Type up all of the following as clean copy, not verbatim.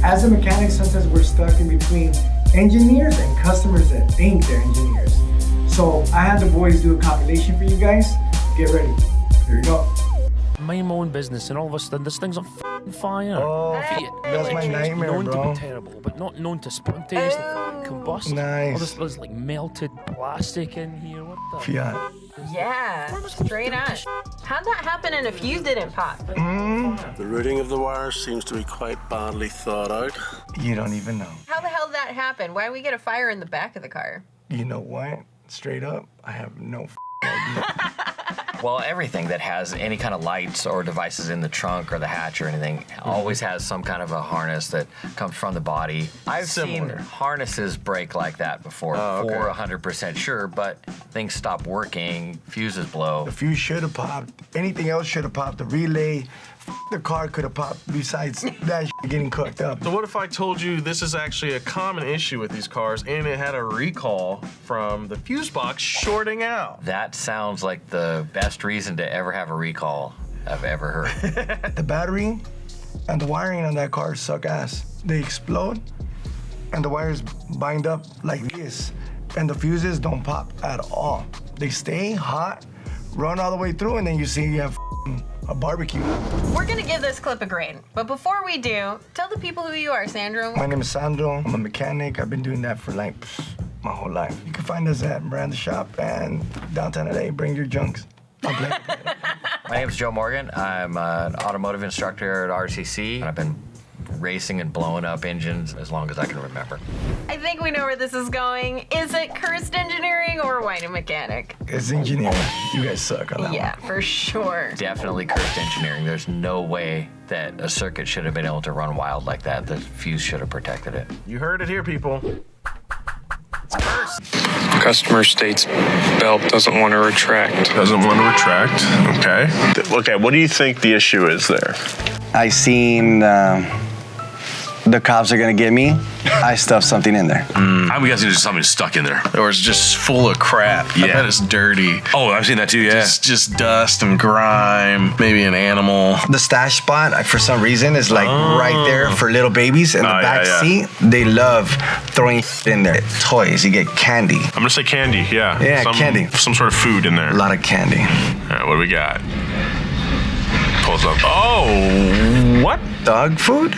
as a mechanic, sometimes we're stuck in between engineers and customers that think they're engineers. So I had the boys do a compilation for you guys. Get ready. Here we go. Mind my own business, and all of a sudden this thing's on fire. Oh, that's my nightmare, known bro. to be terrible, but not known to spontaneously combust. Nice. All this like melted plastic in here. What the? Fiat. Yeah, straight on. How'd that happen and a fuse didn't pop? The routing of the wires seems to be quite badly thought out. You don't even know. How the hell did that happen? Why did we get a fire in the back of the car? You know what? Straight up, I have no idea. Well, everything that has any kind of lights or devices in the trunk or the hatch or anything always has some kind of a harness that comes from the body. I've seen harnesses break like that before, for 100% sure, but things stop working, fuses blow. The fuse should have popped. Anything else should have popped. The relay, the car could have popped besides that getting cooked up. So what if I told you this is actually a common issue with these cars and it had a recall from the fuse box shorting out? That sounds like the best reason to ever have a recall I've ever heard. The battery and the wiring on that car suck ass. They explode and the wires bind up like this and the fuses don't pop at all. They stay hot, run all the way through, and then you see you have a barbecue. We're gonna give this clip a grade, but before we do, tell the people who you are, Sandro. My name is Sandro. I'm a mechanic. I've been doing that for like my whole life. You can find us at Miranda Shop and downtown LA. Bring your junks. I'm playing. My name is Joe Morgan. I'm an automotive instructor at RCC. I've been racing and blowing up engines as long as I can remember. I think we know where this is going. Is it cursed engineering or white mechanic? It's engineering. You guys suck on that Yeah, one. for sure. Definitely cursed engineering. There's no way that a circuit should have been able to run wild like that. The fuse should have protected it. You heard it here, people. It's cursed. Customer states belt doesn't want to retract. Doesn't want to retract. Okay. Okay, what do you think the issue is there? I seen the cops are gonna get me. I stuffed something in there. I'm guessing there's something stuck in there. Or it's just full of crap. Yeah. I bet it's dirty. Oh, I've seen that too, yeah. Just dust and grime, maybe an animal. The stash spot, for some reason, is like right there for little babies in the back seat. They love throwing in there. Toys, you get candy. I'm gonna say candy, yeah. Yeah, candy. Some sort of food in there. A lot of candy. All right, what do we got? Pulls up. Oh, what? Dog food?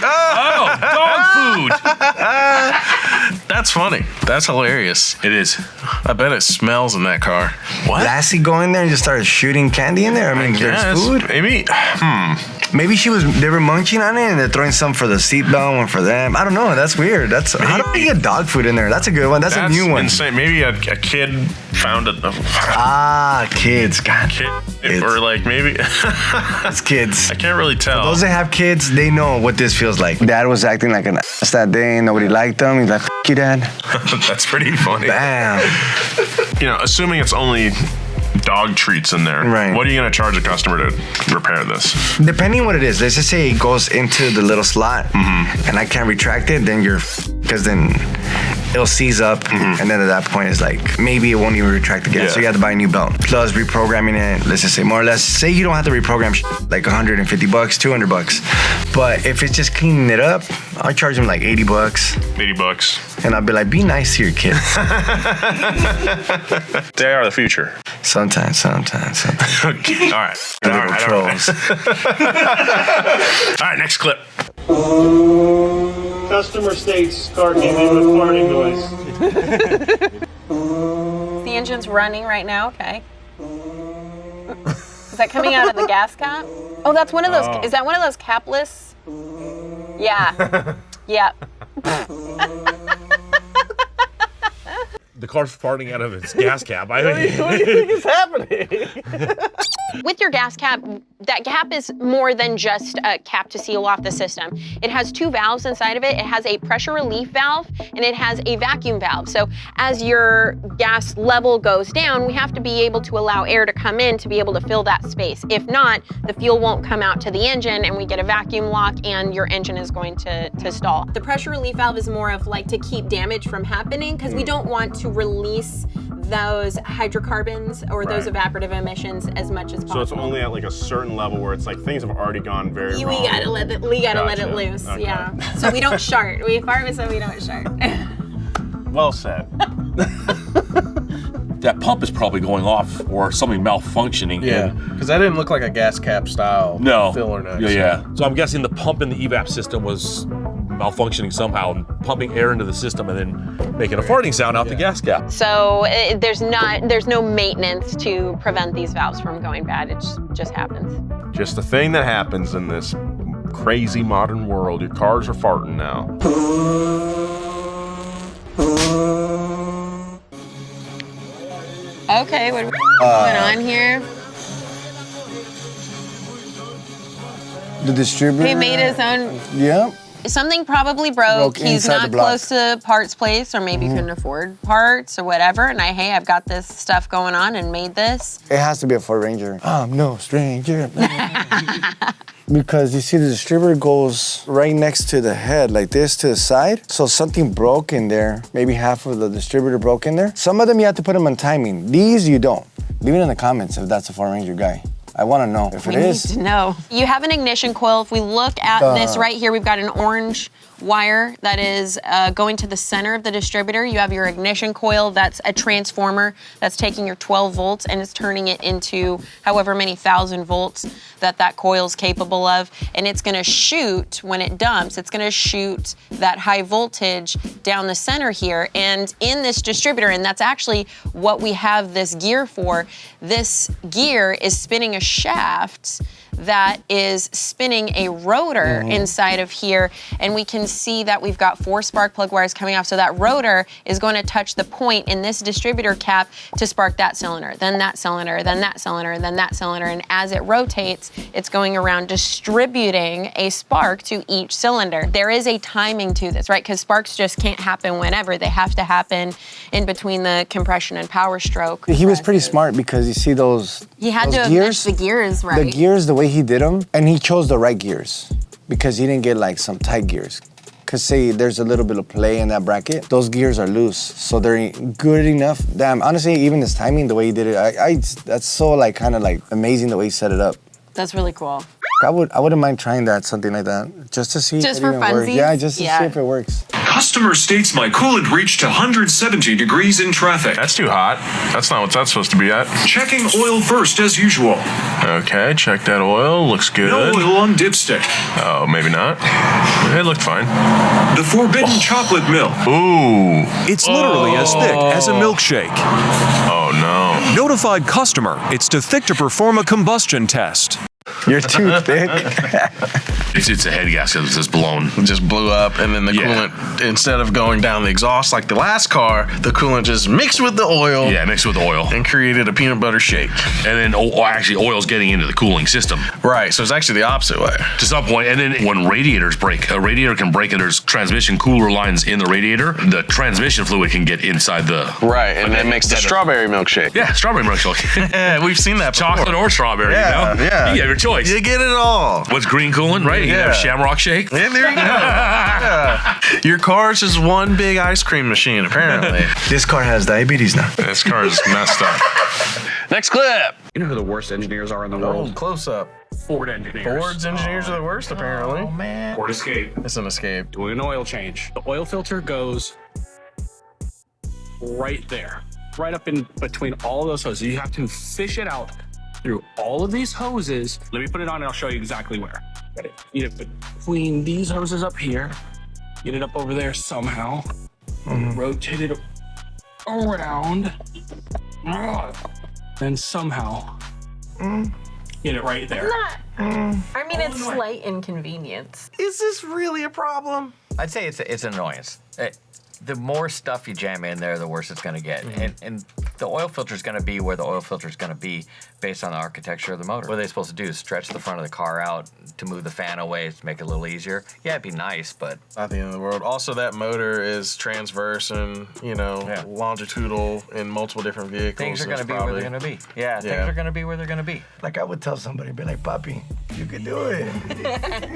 Oh, dog food! That's funny. That's hilarious. It is. I bet it smells in that car. What? Lassie go in there and just started shooting candy in there? I mean, there's food. Maybe, Maybe they were munching on it and they're throwing some for the seatbelt, one for them. I don't know. That's weird. How do we get dog food in there? That's a good one. That's a new one. Insane. Maybe a kid found it. Kids. God. Kid, or like maybe. It's kids. I can't really tell. For those that have kids, they know what this feels like. Dad was acting like an ass that day and nobody liked him. He's like, F you, Dad. That's pretty funny. Bam. You know, assuming it's only dog treats in there, right? What are you going to charge a customer to repair this? Depending on what it is. Let's just say it goes into the little slot and I can't retract it, then because then it'll seize up and then at that point it's like maybe it won't even retract again. So you have to buy a new belt. Plus reprogramming it, let's just say more or less, say you don't have to reprogram like $150, $200. But if it's just cleaning it up, I'll charge them like $80. $80. And I'll be like, be nice to your kids. They are the future. Sometimes. Okay. All right. Trolls. All right, next clip. Customer states car came in with farting noise. The engine's running right now, okay. Is that coming out of the gas cap? Oh, that's one of those, is that one of those capless? Yeah, yeah. The car's farting out of its gas cap. What do you think is happening? With your gas cap, that cap is more than just a cap to seal off the system. It has two valves inside of it. It has a pressure relief valve and it has a vacuum valve. So as your gas level goes down, we have to be able to allow air to come in to be able to fill that space. If not, the fuel won't come out to the engine and we get a vacuum lock and your engine is going to stall. The pressure relief valve is more of like to keep damage from happening because we don't want to release those hydrocarbons or those evaporative emissions as much as possible. So it's only at like a certain level where it's like things have already gone very wrong. We gotta let it loose, yeah. So we don't shart. We fart so we don't shart. Well said. That pump is probably going off or something malfunctioning. Yeah, because that didn't look like a gas cap style filler neck. Yeah. So I'm guessing the pump in the evap system was malfunctioning somehow, and pumping air into the system and then making a farting sound out the gas cap. So there's no maintenance to prevent these valves from going bad. It just happens. Just the thing that happens in this crazy modern world. Your cars are farting now. Okay, what's going on here? The distributor. He made his own. Yep. Something probably broke. He's not close to parts place, or maybe couldn't afford parts or whatever. And hey, I've got this stuff going on and made this. It has to be a Ford Ranger. I'm no stranger. Because you see the distributor goes right next to the head, like this to the side. So something broke in there. Maybe half of the distributor broke in there. Some of them you have to put them on timing. These you don't. Leave it in the comments if that's a Ford Ranger guy. I want to know if it is. We need to know. You have an ignition coil. If we look at this right here, we've got an orange wire that is going to the center of the distributor. You have your ignition coil. That's a transformer that's taking your 12 volts and is turning it into however many thousand volts that coil's capable of. And it's going to shoot, when it dumps, it's going to shoot that high voltage down the center here. And in this distributor, and that's actually what we have this gear for, this gear is spinning a shaft that is spinning a rotor inside of here, and we can see that we've got 4 spark plug wires coming off, so that rotor is going to touch the point in this distributor cap to spark that cylinder, then that cylinder, then that cylinder, then that cylinder, and as it rotates, it's going around distributing a spark to each cylinder. There is a timing to this, right? Because sparks just can't happen whenever. They have to happen in between the compression and power stroke. He was pretty smart because you see those He had to gears, mix the gears right. The gears, the way he did them, and he chose the right gears because he didn't get like some tight gears. Because say there's a little bit of play in that bracket, those gears are loose, so they're good enough. Damn, honestly, even his timing, the way he did it, that's so like kind of like amazing the way he set it up. That's really cool. I wouldn't mind trying that, something like that, just to see if it even works. Yeah, just to see if it works. Customer states my coolant reached 170 degrees in traffic. That's too hot. That's not what that's supposed to be at. Checking oil first as usual. Okay, check that oil. Looks good. No oil on dipstick. Oh, maybe not. It looked fine. The forbidden chocolate milk. Ooh. It's literally as thick as a milkshake. Oh no. Notified customer, it's too thick to perform a combustion test. You're too thick. It's a head gasket that's just blown. It just blew up, and then the coolant, instead of going down the exhaust like the last car, the coolant just mixed with the oil. Yeah, mixed with the oil. And created a peanut butter shake. And then, actually, oil's getting into the cooling system. Right, so it's actually the opposite way. To some point, and then when radiators break, a radiator can break, and there's transmission cooler lines in the radiator, the transmission fluid can get inside the... Right, and that makes the strawberry milkshake. Yeah, strawberry milkshake. Yeah, we've seen that before. Chocolate or strawberry, yeah, you know? Yeah. You have your choice. You get it all. What's green coolant, right? You can have shamrock shake. Yeah, there you go. Yeah. Your car's just one big ice cream machine, apparently. This car has diabetes now. This car is messed up. Next clip. You know who the worst engineers are in the world? Close up. Ford engineers. Ford's engineers are the worst, apparently. Oh, man. Ford Escape. It's an Escape. Doing an oil change. The oil filter goes right there. Right up in between all of those hoses. You have to fish it out through all of these hoses. Let me put it on and I'll show you exactly where. Ready? You get it between these hoses up here. Get it up over there somehow. Rotate it around. Then somehow get it right there. I mean, it's slight inconvenience. Is this really a problem? I'd say it's an annoyance. The more stuff you jam in there, the worse it's going to get. And the oil filter is going to be where the oil filter is going to be based on the architecture of the motor. What are they supposed to do? Stretch the front of the car out to move the fan away to make it a little easier? Yeah, it'd be nice, but... Not the end of the world. Also, that motor is transverse and, longitudinal in multiple different vehicles. Things are going to be where they're going to be. Yeah, things are going to be where they're going to be. Like I would tell somebody, be like, Papi, You could do it.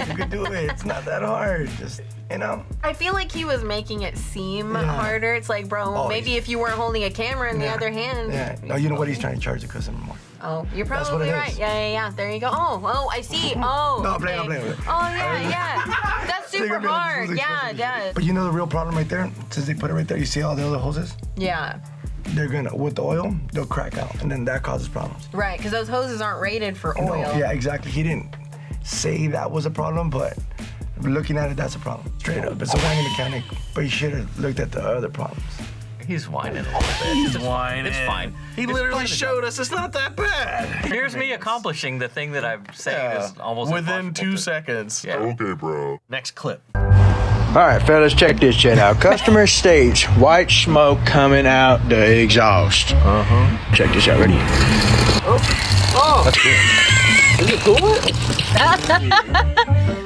You could do it. It's not that hard. Just, you know. I feel like he was making it seem harder. It's like, bro, maybe if you weren't holding a camera in the other hand. Yeah. No, you know what? He's trying to charge the customer more. Oh, you're That's probably what it right. is. Yeah. There you go. Oh, I see. Oh. No, I'm playing. Oh, yeah. That's super hard. Yeah, it does. But you know the real problem right there? Since they put it right there, you see all the other hoses? Yeah. They're gonna, with the oil, they'll crack out, and then that causes problems. Right, because those hoses aren't rated for oil. No, yeah, exactly. He didn't say that was a problem, but looking at it, that's a problem. Straight up. It's a whiny mechanic, but you should have looked at the other problems. He's whining a little bit. He's whining. It's fine. He literally showed us it's not that bad. Here's me accomplishing the thing that I'm saying is almost within 2 seconds. Yeah. Okay, bro. Next clip. All right, fellas, check this shit out. Customer states white smoke coming out the exhaust. Check this out. Ready? Oh. That's good. Is it cool?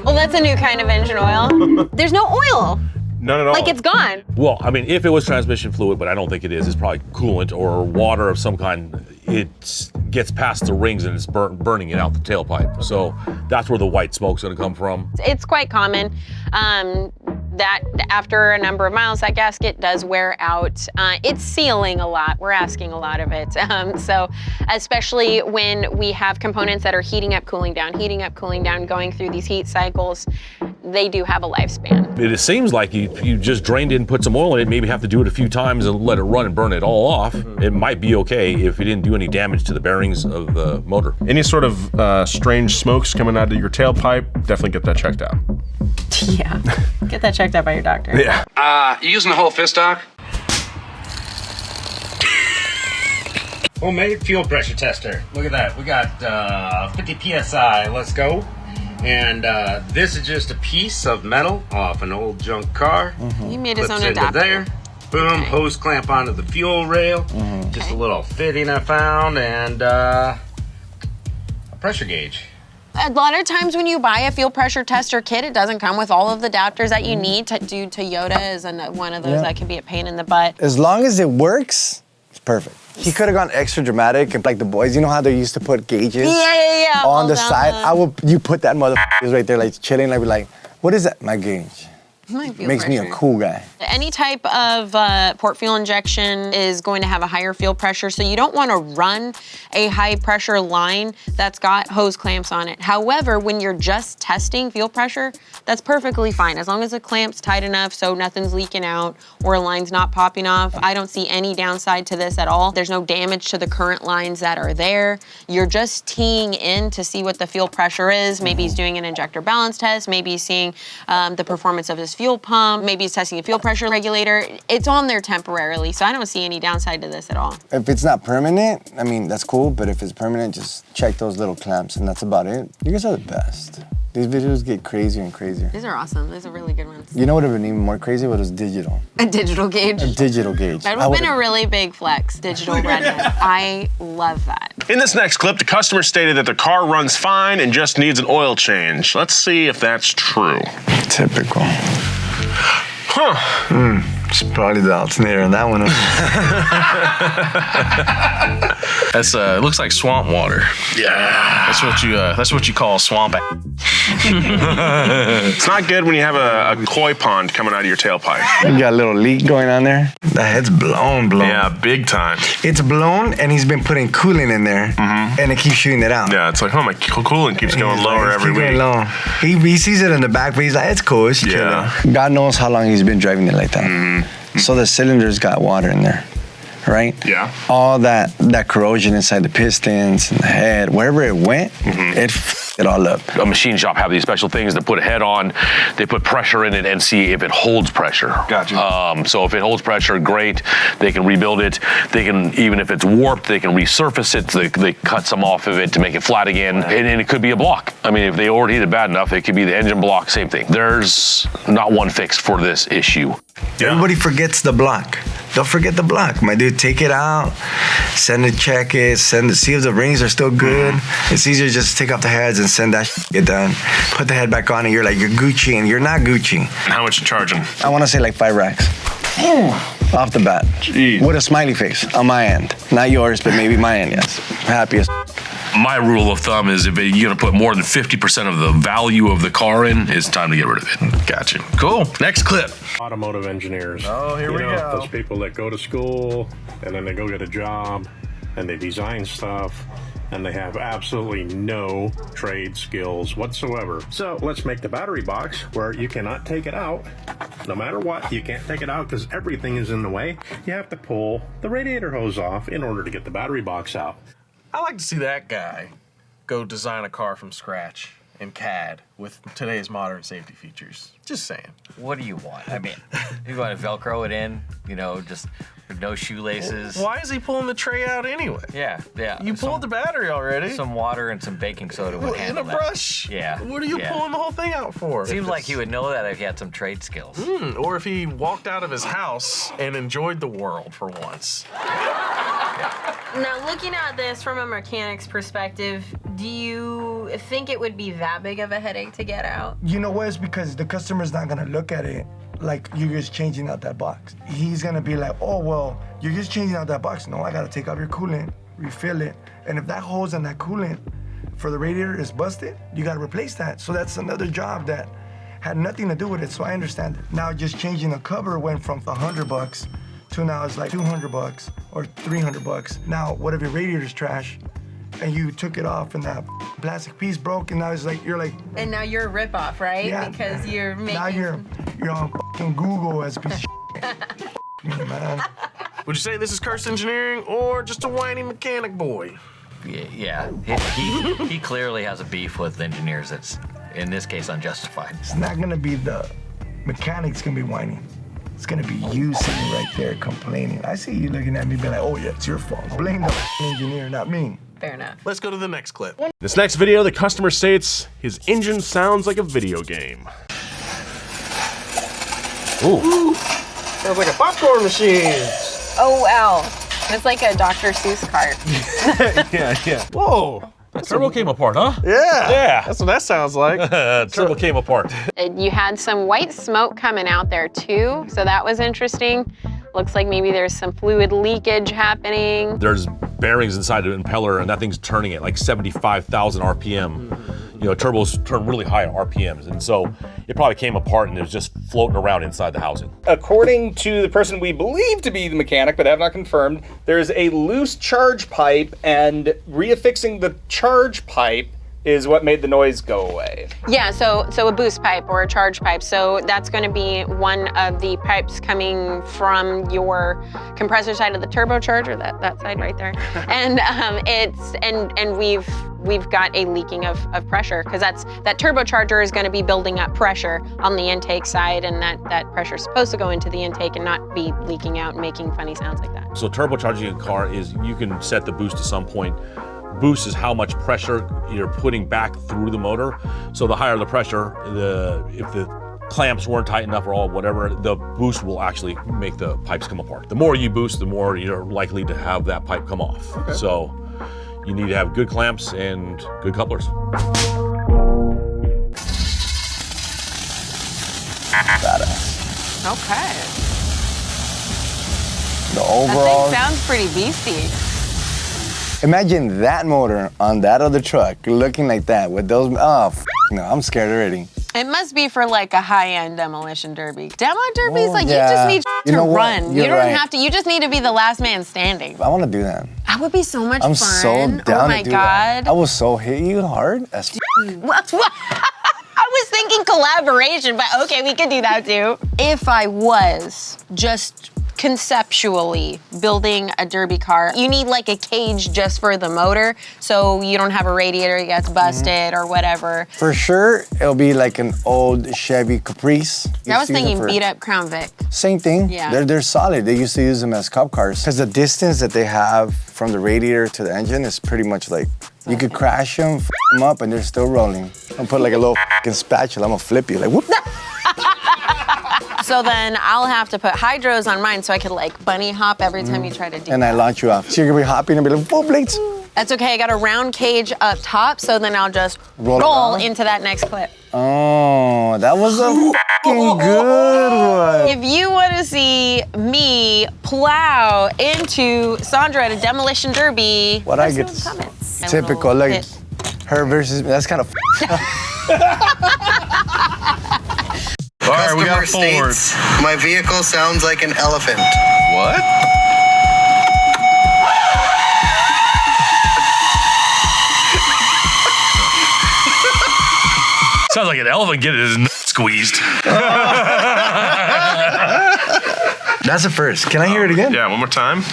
Well, that's a new kind of engine oil. There's no oil. None at all. Like it's gone. Well, I mean, if it was transmission fluid, but I don't think it is. It's probably coolant or water of some kind. It gets past the rings and it's burning it out the tailpipe. So that's where the white smoke's going to come from. It's quite common that after a number of miles, that gasket does wear out. It's sealing a lot. We're asking a lot of it. So especially when we have components that are heating up, cooling down, going through these heat cycles, they do have a lifespan. It seems like you just drained it and put some oil in it, maybe have to do it a few times and let it run and burn it all off. It might be okay if you didn't do any damage to the bearings of the motor. Any sort of strange smokes coming out of your tailpipe, definitely get that checked out. Yeah, get that checked out by your doctor. Yeah. You using the whole fist, Doc? Homemade fuel pressure tester. Look at that. We got 50 PSI. Let's go. And this is just a piece of metal off an old junk car. He made his Clips own into adapter. there. Boom, hose clamp onto the fuel rail. Just a little fitting I found and a pressure gauge. A lot of times when you buy a fuel pressure tester kit, it doesn't come with all of the adapters that you need. Toyota is one of those that can be a pain in the butt. As long as it works, it's perfect. He could have gone extra dramatic, and like the boys, you know how they used to put gauges on the side? You put that motherfuckers right there, like chilling. I'd be like, what is that? My gauge. Makes me a cool guy. Any type of port fuel injection is going to have a higher fuel pressure, so you don't want to run a high pressure line that's got hose clamps on it. However, when you're just testing fuel pressure, that's perfectly fine. As long as the clamp's tight enough so nothing's leaking out or a line's not popping off. I don't see any downside to this at all. There's no damage to the current lines that are there. You're just teeing in to see what the fuel pressure is. Maybe he's doing an injector balance test. Maybe he's seeing the performance of his fuel pump. Maybe he's testing a fuel pressure regulator. It's on there temporarily, so I don't see any downside to this at all. If it's not permanent, I mean, that's cool, but if it's permanent, just check those little clamps and that's about it. You guys are the best. These videos get crazier and crazier. These are awesome. These are really good ones. You know what would have been even more crazy? What was digital. A digital gauge? A digital gauge. That would have been a really big flex, digital redhead. I love that. In this next clip, the customer stated that the car runs fine and just needs an oil change. Let's see if that's true. Typical. Huh. It's probably the alternator on that one. That's it looks like swamp water. Yeah. That's what you call swamp. It's not good when you have a koi pond coming out of your tailpipe. You got a little leak going on there. The head's blown. Yeah, big time. It's blown, and he's been putting coolant in there, and it keeps shooting it out. Yeah, it's like, oh, my coolant keeps going lower every week. Low. He sees it in the back, but he's like, it's cool, it's chilling. God knows how long he's been driving it like that. So the cylinder's got water in there, right? Yeah. All that corrosion inside the pistons and the head, wherever it went, it f***ed it all up. A machine shop have these special things that put a head on, they put pressure in it and see if it holds pressure. Gotcha. So if it holds pressure, great. They can rebuild it. They can, even if it's warped, they can resurface it. So they cut some off of it to make it flat again. And it could be a block. I mean, if they overheat it bad enough, it could be the engine block, same thing. There's not one fix for this issue. Yeah. Everybody forgets the block. Don't forget the block, my dude. Take it out, send it, check it, see if the rings are still good. It's easier to just take off the heads and send that shit done. Put the head back on and you're like, you're Gucci, and you're not Gucci. How much you charging? I want to say like 5 racks. Off the bat. Jeez. With a smiley face on my end. Not yours, but maybe my end, yes. Happiest. My rule of thumb is if you're gonna put more than 50% of the value of the car in, it's time to get rid of it. Gotcha. Cool. Next clip. Automotive engineers. Oh, here we go. Those people that go to school and then they go get a job and they design stuff and they have absolutely no trade skills whatsoever. So let's make the battery box where you cannot take it out. No matter what, you can't take it out because everything is in the way. You have to pull the radiator hose off in order to get the battery box out. I like to see that guy go design a car from scratch in CAD with today's modern safety features. Just saying. What do you want? I mean, you want to Velcro it in, you know, just with no shoelaces. Why is he pulling the tray out anyway? Yeah. You pulled the battery already. Some water and some baking soda would handle that. In a brush. Yeah. What are you pulling the whole thing out for? Seems like he would know that if he had some trade skills. Or if he walked out of his house and enjoyed the world for once. Now, looking at this from a mechanic's perspective, do you think it would be that big of a headache to get out? You know what? It's because the customer's not gonna look at it like you're just changing out that box. He's gonna be like, oh, well, you're just changing out that box. No, I gotta take out your coolant, refill it. And if that hose on that coolant for the radiator is busted, you gotta replace that. So that's another job that had nothing to do with it, so I understand it. Now just changing the cover went from $100 to now it's like $200 or $300. Now, what if your radiator's trash and you took it off and that plastic piece broke and now it's like, you're like. And now you're a ripoff, right? Yeah. Because you're making. Now you're on fucking Google as a piece of shit. Man. Would you say this is cursed engineering or just a whiny mechanic boy? Yeah. He clearly has a beef with engineers that's, in this case, unjustified. It's not gonna be the mechanics gonna be whining. It's gonna be you sitting right there complaining. I see you looking at me being like, oh yeah, it's your fault. Blame the engineer, not me. Fair enough. Let's go to the next clip. This next video, the customer states his engine sounds like a video game. Ooh. Sounds like a popcorn machine. Oh, wow. It's like a Dr. Seuss cart. Yeah. Whoa. That turbo came apart, huh? Yeah. That's what that sounds like. Turbo came apart. You had some white smoke coming out there too, so that was interesting. Looks like maybe there's some fluid leakage happening. There's bearings inside the impeller, and that thing's turning at like 75,000 RPM. You know, turbos turn really high at RPMs, and so it probably came apart and it was just floating around inside the housing. According to the person we believe to be the mechanic, but have not confirmed, there's a loose charge pipe, and reaffixing the charge pipe is what made the noise go away. Yeah, so a boost pipe or a charge pipe. So that's going to be one of the pipes coming from your compressor side of the turbocharger, that side right there. And we've got a leaking of pressure, because that turbocharger is going to be building up pressure on the intake side, and that pressure is supposed to go into the intake and not be leaking out and making funny sounds like that. So turbocharging a car is, you can set the boost to some point. Boost is how much pressure you're putting back through the motor. So the higher the pressure, if the clamps weren't tight enough or whatever, the boost will actually make the pipes come apart. The more you boost, the more you're likely to have that pipe come off. Okay. So you need to have good clamps and good couplers. Okay. The overall. That thing sounds pretty beastie. Imagine that motor on that other truck looking like that with those. Oh, no, I'm scared already. It must be for like a high-end demolition derby. Demo derbies, you just need to run. You don't have to. You just need to be the last man standing. I want to do that. That would be so much fun. I'm so down to do that. Oh my God. I will so hit you hard. That's What? I was thinking collaboration, but okay, we could do that too. If I was just conceptually building a derby car, you need like a cage just for the motor, so you don't have a radiator that gets busted or whatever. For sure, it'll be like an old Chevy Caprice. I was thinking beat up Crown Vic. Same thing. Yeah. They're solid. They used to use them as cop cars because the distance that they have from the radiator to the engine is pretty much like, you could crash them, f them up, and they're still rolling. I'll put like a little f***ing spatula, I'm gonna flip you, like whoop. So then I'll have to put hydros on mine so I could like bunny hop every time you try to do And I launch you off. So you're gonna be hopping and be like, full blades. That's okay, I got a round cage up top, so then I'll just roll into that next clip. Oh, that was a f***ing good one. If you want to see me plow into Sandro at a demolition derby, what I get comments. Typical, like her versus me. That's kind of. All right, we got Ford. My vehicle sounds like an elephant. What? Sounds like an elephant getting his nut squeezed. That's a first. Can I hear it again? Yeah, one more time.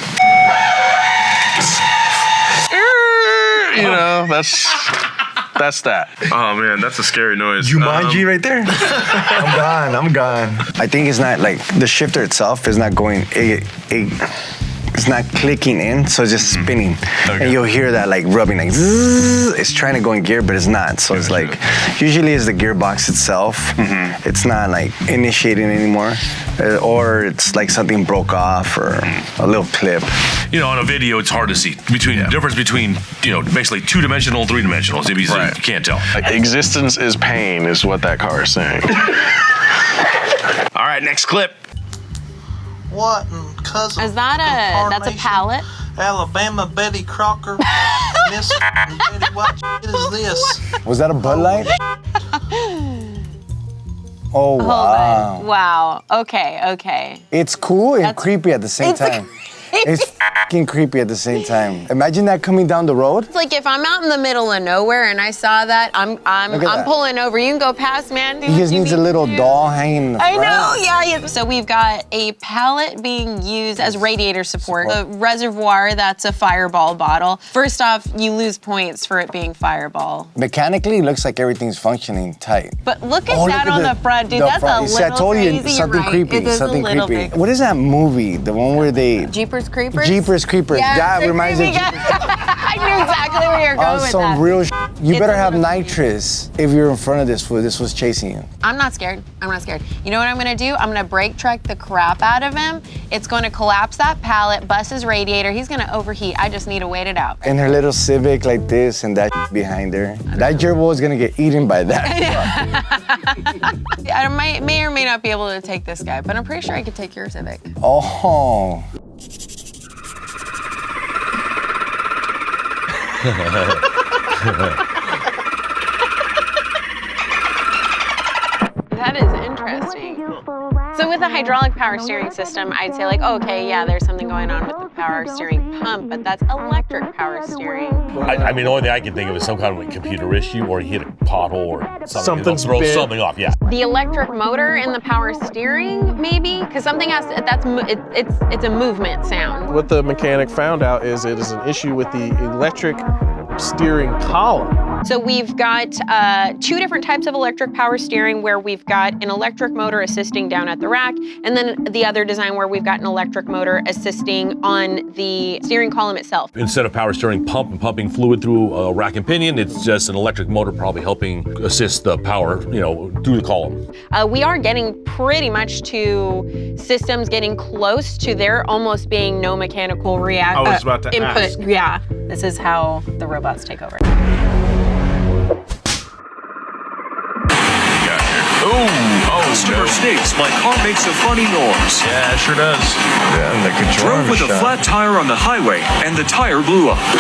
You know, that's that. Oh man, that's a scary noise. Jumanji right there. I'm gone. I think it's not like the shifter itself is not going. It's not clicking in, so it's just spinning. Okay. And you'll hear that like rubbing, like zzz. It's trying to go in gear, but it's not. So it's like, usually it's the gearbox itself. It's not like initiating anymore. Or it's like something broke off or a little clip. You know, on a video, it's hard to see the difference between, you know, basically 2-dimensional and 3-dimensional. You can't tell. Existence is pain, is what that car is saying. All right, next clip. What cousin? Is that that's a pallet? Alabama Betty Crocker. Miss Betty, what is this? Was that a Bud Light? Oh, wow. Wow. Okay. It's cool and creepy at the same time. It's fucking creepy at the same time. Imagine that coming down the road. It's like if I'm out in the middle of nowhere and I saw that, I'm pulling over. You can go past, man. He just needs a little doll hanging in the front. I know, yeah. So we've got a pallet being used as radiator support. A reservoir that's a Fireball bottle. First off, you lose points for it being Fireball. Mechanically, it looks like everything's functioning tight. But look at that on the front, dude. That's a little I told you crazy, something right? creepy. It is Something a little creepy. bit. What is that movie? The one where they Jeepers Creepers? Jeepers Creepers. Yeah, that reminds me of I knew exactly where you're going with some that. real You It's better a have little nitrous if you're in front of this fool. This was chasing you. I'm not scared. You know what I'm gonna do? I'm gonna brake truck the crap out of him. It's gonna collapse that pallet, bust his radiator. He's gonna overheat. I just need to wait it out. And her little Civic like this and that behind her. That gerbil is gonna get eaten by that. I may or may not be able to take this guy, but I'm pretty sure I could take your Civic. Oh. That is interesting. So with the hydraulic power steering system, I'd say like, oh, okay, yeah, there's something going on with the power steering pump, but that's electric power steering. I mean, the only thing I can think of is some kind of a computer issue, or he hit a pothole or something. Something's Throw bent. something off, yeah. The electric motor in the power steering, maybe, because something has to, it's a movement sound. What the mechanic found out is it is an issue with the electric steering column. So we've got 2 different types of electric power steering where we've got an electric motor assisting down at the rack, and then the other design where we've got an electric motor assisting on the steering column itself. Instead of power steering pump and pumping fluid through a rack and pinion, it's just an electric motor probably helping assist the power, through the column. We are getting pretty much to systems getting close to there almost being no mechanical I was about to input. ask. Yeah, this is how the robots take over. Customer states my car makes a funny noise. Yeah, it sure does. Yeah, and the control Drove with a flat tire on the highway, and the tire blew up. Yep,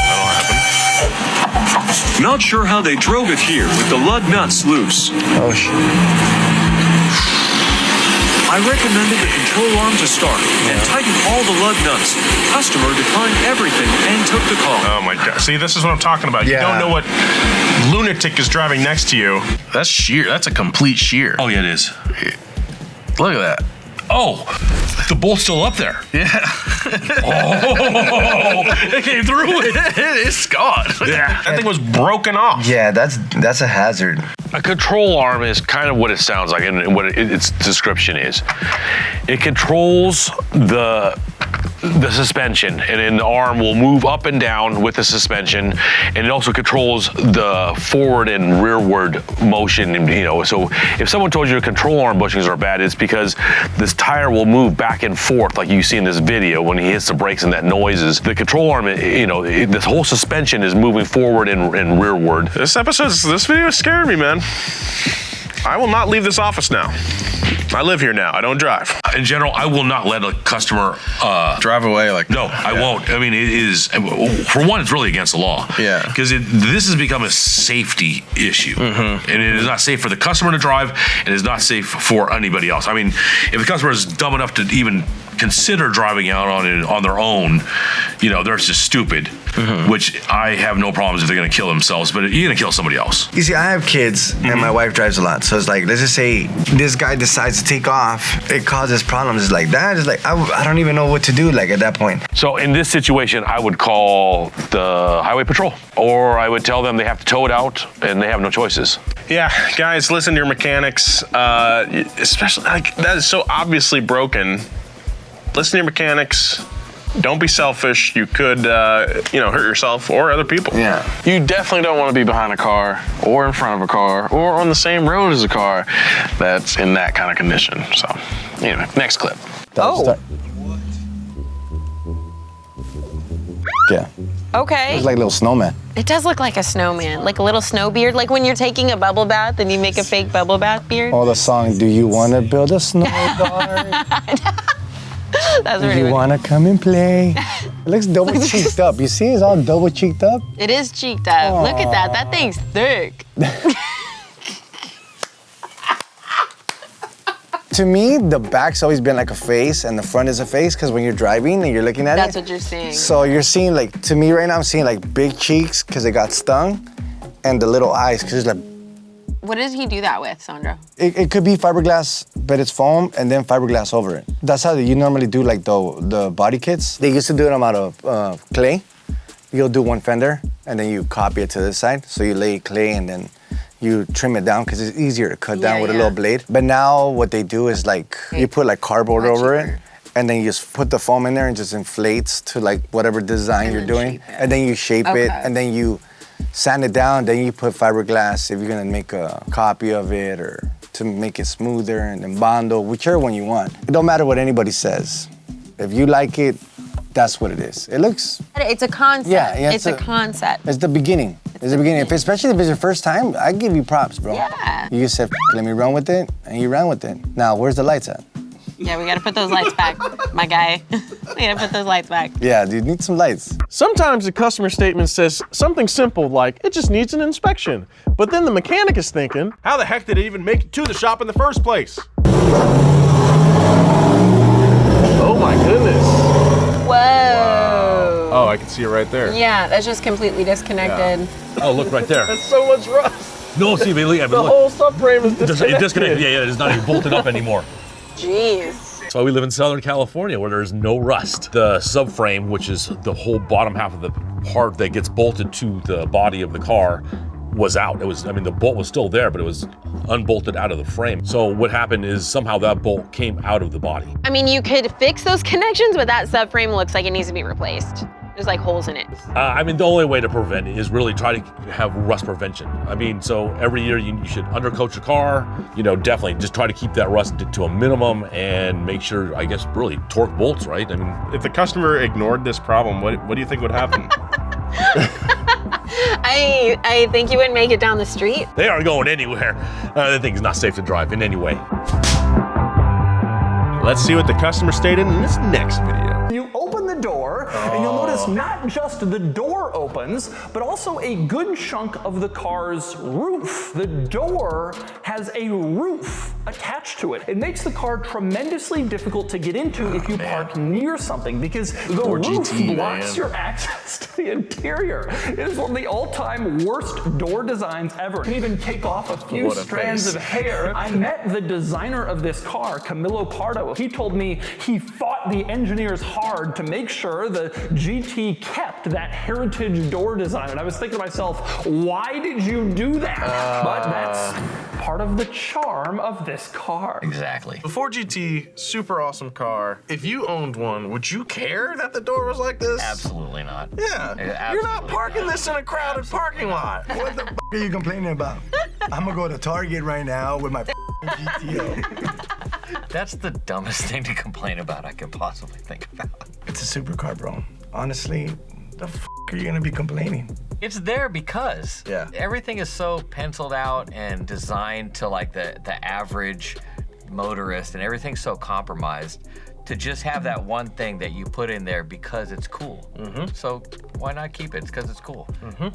that'll happen. Not sure how they drove it here with the lug nuts loose. Oh shit. I recommended the control arm to start and tighten all the lug nuts. Customer declined everything and took the call. Oh my God. See, this is what I'm talking about. Yeah. You don't know what lunatic is driving next to you. That's shear. That's a complete shear. Oh, yeah, it is. Look at that. Oh, the bolt's still up there. Yeah. Oh, it came through it. It's gone. Yeah. That thing was broken off. Yeah, that's a hazard. A control arm is kind of what it sounds like and what its description is. It controls the suspension, and then the arm will move up and down with the suspension, and it also controls the forward and rearward motion. So if someone told you the control arm bushings are bad, it's because this tire will move back and forth, like you see in this video when he hits the brakes and that noises. The control arm, this whole suspension is moving forward and rearward. This video is scaring me, man. I will not leave this office now. I live here now. I don't drive. In general, I will not let a customer drive away like. No, I won't. I mean, it is, for one, it's really against the law. Yeah. Because this has become a safety issue, and it is not safe for the customer to drive, and it is not safe for anybody else. I mean, if the customer is dumb enough to even consider driving out on their own, they're just stupid. Which I have no problems if they're going to kill themselves, but you're going to kill somebody else. You see, I have kids, and my wife drives a lot. So it's like, let's just say this guy decides to take off. It causes problems. It's like that. It's like, I don't even know what to do, like, at that point. So in this situation, I would call the highway patrol, or I would tell them they have to tow it out, and they have no choices. Yeah, guys, listen to your mechanics. Especially, like, that is so obviously broken. Listen to your mechanics. Don't be selfish. You could, hurt yourself or other people. Yeah. You definitely don't want to be behind a car or in front of a car or on the same road as a car that's in that kind of condition. So, anyway, next clip. Yeah. Okay. It's like a little snowman. It does look like a snowman, like a little snow beard, like when you're taking a bubble bath and you make a fake bubble bath beard. Or the song, do you want to build a snowman? That's Do really you want to come and play? It looks double cheeked up. You see, it's all double cheeked up. It is cheeked up. Aww. Look at that. That thing's thick. To me, the back's always been like a face and the front is a face because when you're driving and you're looking at That's what you're seeing. So you're seeing, like, to me right now, I'm seeing like big cheeks because they got stung and the little eyes because it's like. What does he do that with, Sandro? It could be fiberglass, but it's foam, and then fiberglass over it. That's how you normally do like the body kits. They used to do them out of clay. You'll do one fender, and then you copy it to this side. So you lay clay, and then you trim it down, because it's easier to cut down with a little blade. But now what they do is like, you put like cardboard over it, and then you just put the foam in there and just inflates to like whatever design you're doing. And then you shape it, and then you sand it down, then you put fiberglass if you're gonna make a copy of it or to make it smoother, and then bondo, whichever one you want. It don't matter what anybody says. If you like it, that's what it is. It looks... It's a concept. Yeah, it's a concept. It's the beginning. It's the beginning. Especially if it's your first time, I give you props, bro. Yeah. You just said, let me run with it, and you ran with it. Now, where's the lights at? Yeah, we gotta put those lights back, my guy. We gotta put those lights back. Yeah, dude, need some lights. Sometimes the customer statement says something simple like, it just needs an inspection. But then the mechanic is thinking, how the heck did it even make it to the shop in the first place? Oh my goodness. Whoa. Wow. Oh, I can see it right there. Yeah, that's just completely disconnected. Yeah. Oh, look right there. That's so much rust. No, see, but look. The whole subframe is disconnected. It's disconnected. Yeah, it's not even bolted up anymore. Jeez. That's why we live in Southern California, where there's no rust. The subframe, which is the whole bottom half of the part that gets bolted to the body of the car, was out. The bolt was still there, but it was unbolted out of the frame. So what happened is somehow that bolt came out of the body. I mean, you could fix those connections, but that subframe looks like it needs to be replaced. There's like holes in it. The only way to prevent it is really try to have rust prevention. So every year you should undercoat your car. Definitely just try to keep that rust to a minimum and make sure, I guess, really torque bolts, right? If the customer ignored this problem, what do you think would happen? I think you wouldn't make it down the street. They aren't going anywhere. The thing's not safe to drive in any way. Let's see what the customer stated in this next video. You open the door, and you'll notice not just the door opens, but also a good chunk of the car's roof. The door has a roof attached to it. It makes the car tremendously difficult to get into if you park near something, because the roof blocks your access to the interior. It is one of the all-time worst door designs ever. You can even take off a few strands of hair. I met the designer of this car, Camilo Pardo. He told me he fought the engineers hard to make sure the GT kept that heritage door design. And I was thinking to myself, why did you do that? But that's part of the charm of this car. Exactly. Before GT, super awesome car. If you owned one, would you care that the door was like this? Absolutely not. Yeah. You're not parking this in a crowded parking lot. What the are you complaining about? I'm gonna go to Target right now with my GTO. That's the dumbest thing to complain about I could possibly think about. It's a supercar, bro. Honestly, the are you gonna be complaining? It's there because Yeah. everything is so penciled out and designed to like the average motorist, and everything's so compromised. To just have that one thing that you put in there because it's cool. So why not keep it? It's because it's cool.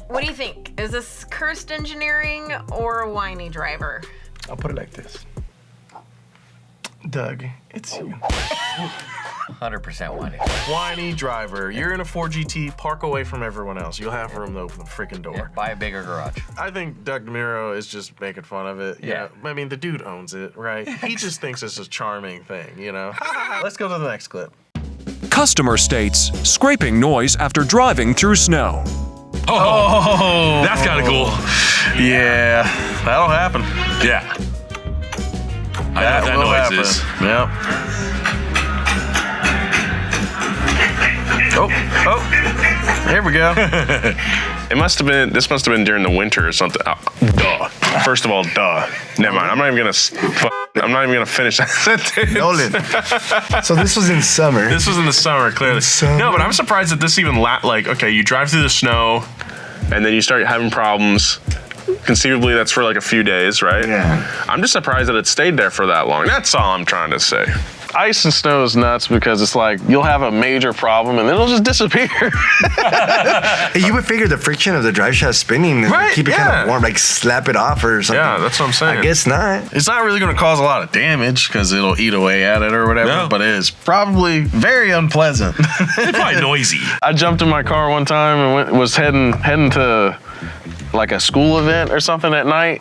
What do you think? Is this cursed engineering or a whiny driver? I'll put it like this. Doug, it's you. 100% whiny. Whiny driver. You're in a 4GT, park away from everyone else. You'll have room to open the freaking door. Yeah, buy a bigger garage. I think Doug DeMiro is just making fun of it. Yeah. I mean, the dude owns it, right? He just thinks it's a charming thing, you know? Let's go to the next clip. Customer states scraping noise after driving through snow. Oh, that's kind of cool. Yeah, that'll happen. Yeah. I know what that noise is. Yep. Oh, here we go. This must have been during the winter or something. Duh. First of all, duh. Never mind. I'm not even gonna finish that sentence. Nolan. So this was in summer. This was in the summer, clearly. No, but I'm surprised that this even like, okay, you drive through the snow and then you start having problems. Conceivably, that's for like a few days, right? Yeah. I'm just surprised that it stayed there for that long. That's all I'm trying to say. Ice and snow is nuts because it's like you'll have a major problem and then it'll just disappear. Hey, you would figure the friction of the drive shaft spinning and keep it kind of warm, like slap it off or something. Yeah, that's what I'm saying. I guess not. It's not really going to cause a lot of damage because it'll eat away at it or whatever, but it is probably very unpleasant. It's probably noisy. I jumped in my car one time and was heading to like a school event or something at night,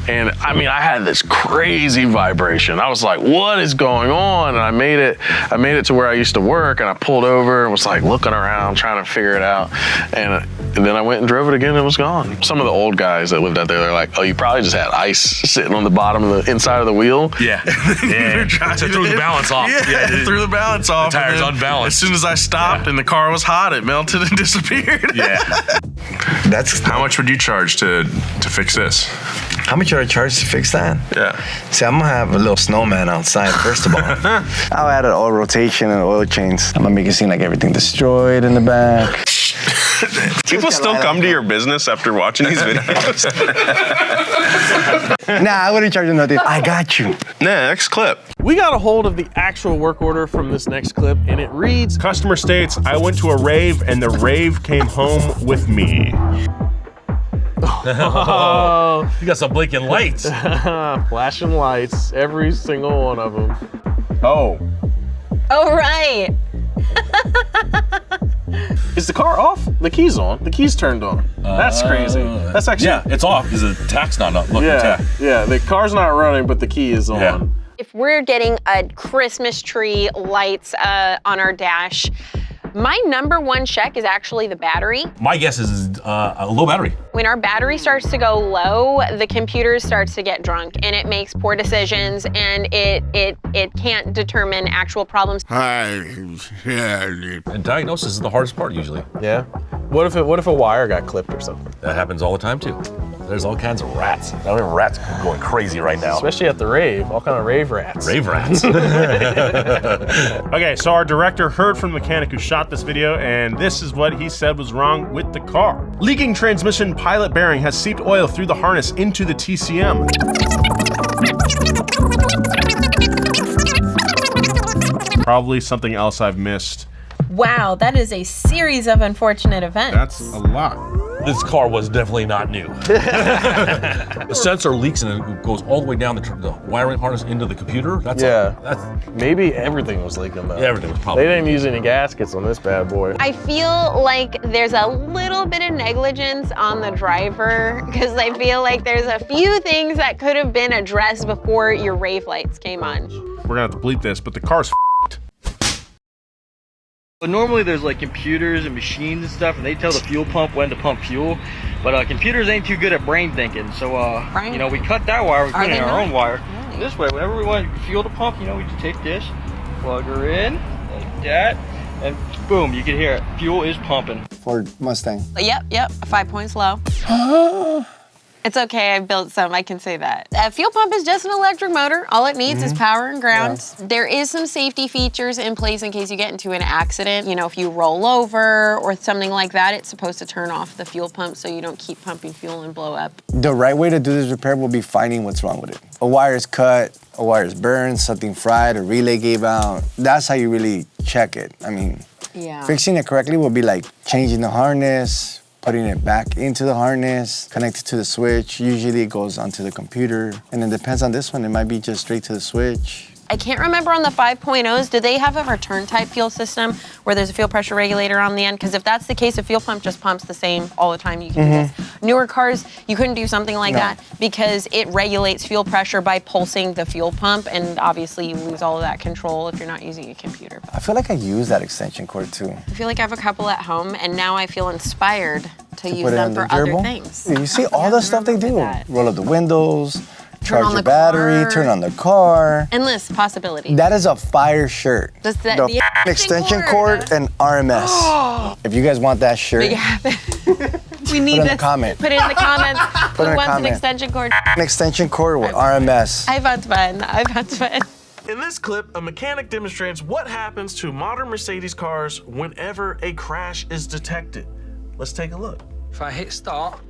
and I mean I had this crazy vibration. I was like, what is going on? And I made it to where I used to work, and I pulled over and was like looking around trying to figure it out, and then I went and drove it again and it was gone. Some of the old guys that lived out there, they're like, oh, you probably just had ice sitting on the bottom of the inside of the wheel. Yeah. So it threw the balance off. Yeah, it threw the balance off. The tire's unbalanced. As soon as I stopped and the car was hot, it melted and disappeared. Yeah. That's how much would you charge to fix this? How much would I charge to fix that? Yeah. See, I'm gonna have a little snowman outside, first of all. I'll add an oil rotation and oil chains. I'm gonna make it seem like everything destroyed in the back. People still come to your business after watching these videos? Nah, I wouldn't charge you nothing. I got you. Next clip. We got a hold of the actual work order from this next clip, and it reads, customer states, I went to a rave and the rave came home with me. Oh, you got some blinking lights. Flashing lights, every single one of them. Oh. Oh, right. Is the car off? The key's on. The key's turned on. That's crazy. That's actually... Yeah, it's off because the tach's not looking yeah, tach. Yeah, the car's not running, but the key is on. Yeah. If we're getting a Christmas tree lights on our dash, my number one check is actually the battery. My guess is a low battery. When our battery starts to go low, the computer starts to get drunk and it makes poor decisions and it can't determine actual problems. And diagnosis is the hardest part usually. Yeah. What if a wire got clipped or something? That happens all the time too. There's all kinds of rats. I mean, rats going crazy right now. Especially at the rave. All kind of rave rats. Rave rats. Okay, so our director heard from the mechanic who shot this video, and this is what he said was wrong with the car. Leaking transmission pilot bearing has seeped oil through the harness into the TCM. Probably something else I've missed. Wow, that is a series of unfortunate events. That's a lot. This car was definitely not new. The sensor leaks and it goes all the way down the wiring harness into the computer. That's maybe everything was leaking though. Yeah, everything was probably. They didn't use any gaskets on this bad boy. I feel like there's a little bit of negligence on the driver because I feel like there's a few things that could have been addressed before your rave lights came on. We're gonna have to bleep this, but the car's But normally there's like computers and machines and stuff, and they tell the fuel pump when to pump fuel. But computers ain't too good at brain thinking, so you know, we cut that wire, we put in our own wire. And this way, whenever we want fuel to pump, you know, we just take this, plug her in like that, and boom, you can hear it. Fuel is pumping. Ford Mustang. Yep, 5 points low. It's okay, I built some, I can say that. A fuel pump is just an electric motor. All it needs is power and ground. Yeah. There is some safety features in place in case you get into an accident. You know, if you roll over or something like that, it's supposed to turn off the fuel pump so you don't keep pumping fuel and blow up. The right way to do this repair will be finding what's wrong with it. A wire is cut, a wire is burned, something fried, a relay gave out. That's how you really check it. I mean, fixing it correctly will be like changing the harness, putting it back into the harness, connected to the switch. Usually it goes onto the computer. And it depends on this one, it might be just straight to the switch. I can't remember on the 5.0s, do they have a return type fuel system where there's a fuel pressure regulator on the end? Because if that's the case, a fuel pump just pumps the same all the time. You can do this. Newer cars, you couldn't do something like that because it regulates fuel pressure by pulsing the fuel pump, and obviously you lose all of that control if you're not using a computer. I feel like I use that extension cord too. I feel like I have a couple at home, and now I feel inspired to use them for other things. You see all the stuff they do. Roll up the windows, charge your battery, turn on the car. Endless possibilities. That is a fire shirt. The extension cord and RMS. If you guys want that shirt, we need put it in this. the comment. Put it in the comments. Put it in Who the wants an comment. extension cord? An extension cord with RMS. I've had fun. I've had fun. In this clip, a mechanic demonstrates what happens to modern Mercedes cars whenever a crash is detected. Let's take a look. If I hit start,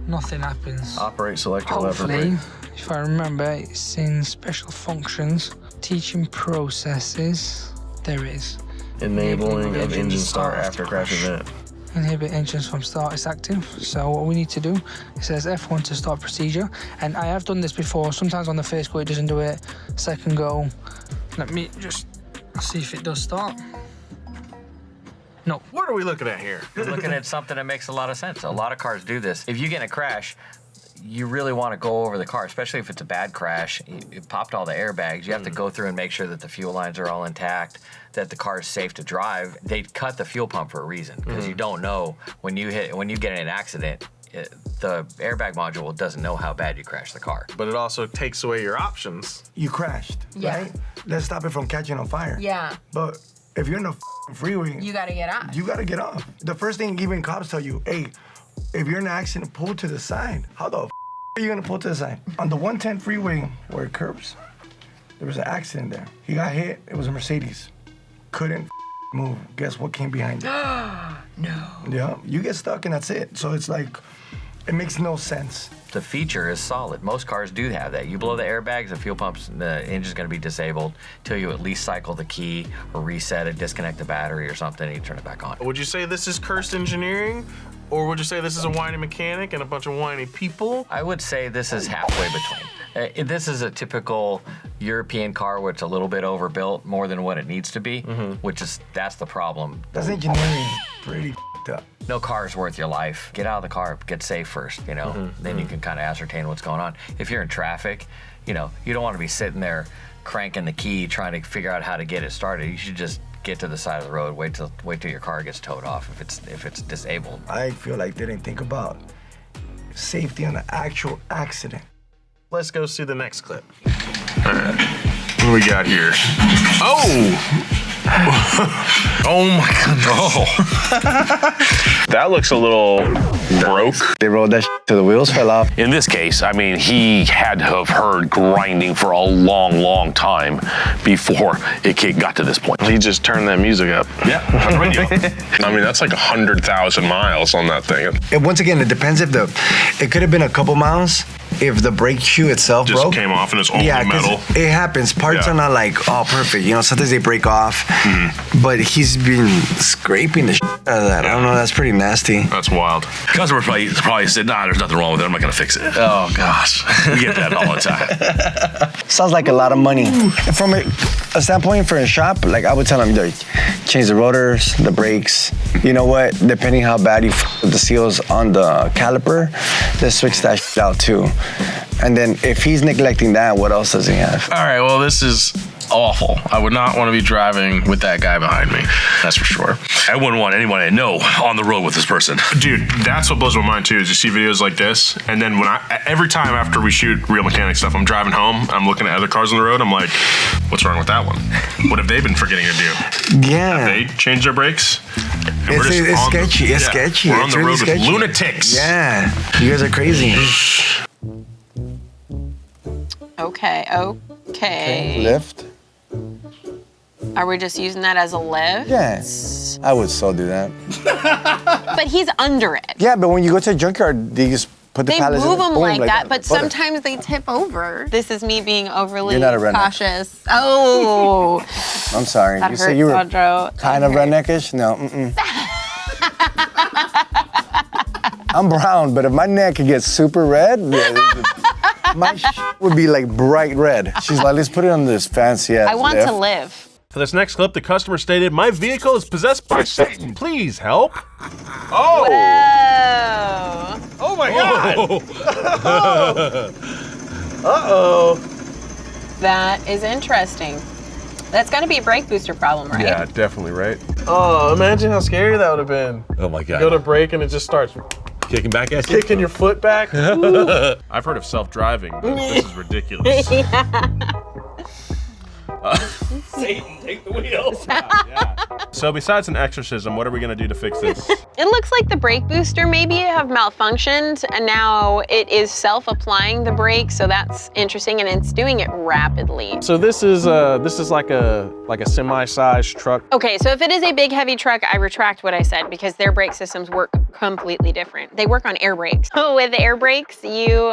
nothing happens. Operate selector Hopefully, if I remember, it's in special functions, teaching processes. There it is. Enabling of engine start after crash event. Inhibit engines from start is active. So what we need to do, it says F1 to start procedure. And I have done this before. Sometimes on the first go it doesn't do it. Second go, let me just see if it does start. No. What are we looking at here? You're looking at something that makes a lot of sense. A lot of cars do this. If you get in a crash, you really want to go over the car, especially if it's a bad crash. It popped all the airbags. You have to go through and make sure that the fuel lines are all intact, that the car is safe to drive. They cut the fuel pump for a reason because you don't know when you get in an accident. The airbag module doesn't know how bad you crashed the car. But it also takes away your options. You crashed, right? Let's stop it from catching on fire. Yeah. But if you're in the freeway, You gotta get off. you gotta get off. The first thing even cops tell you, hey, if you're in an accident, pull to the side. How the are you gonna pull to the side? On the 110 freeway where it curves, there was an accident there. He got hit, it was a Mercedes. Couldn't move. Guess what came behind it? No. Yeah, you get stuck and that's it. So it's like, it makes no sense. The feature is solid. Most cars do have that. You blow the airbags, the fuel pumps, the engine's gonna be disabled till you at least cycle the key or reset it, disconnect the battery or something, and you turn it back on. Would you say this is cursed engineering? Or would you say this is a whiny mechanic and a bunch of whiny people? I would say this is halfway between. This is a typical European car where it's a little bit overbuilt more than what it needs to be, that's the problem. That's engineering pretty up. No car is worth your life. Get out of the car, get safe first, you know? Then you can kind of ascertain what's going on. If you're in traffic, you know, you don't want to be sitting there cranking the key trying to figure out how to get it started. You should just get to the side of the road, wait till your car gets towed off if it's disabled. I feel like they didn't think about safety on an actual accident. Let's go see the next clip. All right. What do we got here? Oh! Oh my goodness. That looks a little broke. They rolled that to the wheels fell off. In this case, I mean, he had to have heard grinding for a long, long time before it got to this point. He just turned that music up. Yeah, on the radio. I mean, that's like 100,000 miles on that thing. And once again, it depends if it could have been a couple miles if the brake shoe itself just broke. Came off and it's only metal. It happens. Parts are not like, oh, perfect. You know, sometimes they break off. But he's been scraping the out of that. I don't know. That's pretty nasty. That's wild. Customer probably said, nah, there's nothing wrong with it. I'm not going to fix it. Oh, gosh. We get that all the time. Sounds like a lot of money. From a standpoint for a shop, like I would tell them, change the rotors, the brakes. You know what? Depending how bad you with the seals on the caliper, let's switch that out too. And then if he's neglecting that, what else does he have? All right, well, this is awful. I would not want to be driving with that guy behind me. That's for sure. I wouldn't want anyone I know on the road with this person. Dude, that's what blows my mind too, is you see videos like this, and then every time after we shoot real mechanic stuff, I'm driving home, I'm looking at other cars on the road, I'm like, what's wrong with that one? What have they been forgetting to do? Yeah. Have they changed their brakes? It's sketchy. It's sketchy. We're on It's the really road sketchy. with lunatics. Yeah. You guys are crazy. Okay. Lift. Are we just using that as a lift? Yes. I would so do that. But he's under it. Yeah, but when you go to a junkyard, they just put the They pallets in move it, them boom, like that, but butter. sometimes they tip over. This is me being overly You're not a redneck. cautious. Oh. I'm sorry. That You said hurts, you were Sandro. kind of redneckish? No, I'm brown, but if my neck could get super red, my would be like bright red. She's like, let's put it on this fancy ass I want lift. to live. For this next clip, the customer stated, "My vehicle is possessed by Satan. Please help." Oh. Oh my God. Uh-oh. That is interesting. That's got to be a brake booster problem, right? Yeah, definitely, right? Oh, imagine how scary that would have been. Oh my God. Go to brake and it just starts kicking back at you. Kicking your foot back. I've heard of self-driving, but this is ridiculous. Satan, take the wheel. So besides an exorcism, what are we gonna do to fix this? It looks like the brake booster maybe have malfunctioned, and now it is self-applying the brake, so that's interesting, and it's doing it rapidly. So this is like a semi-sized truck. Okay, so if it is a big heavy truck, I retract what I said because their brake systems work completely different. They work on air brakes. So with air brakes, you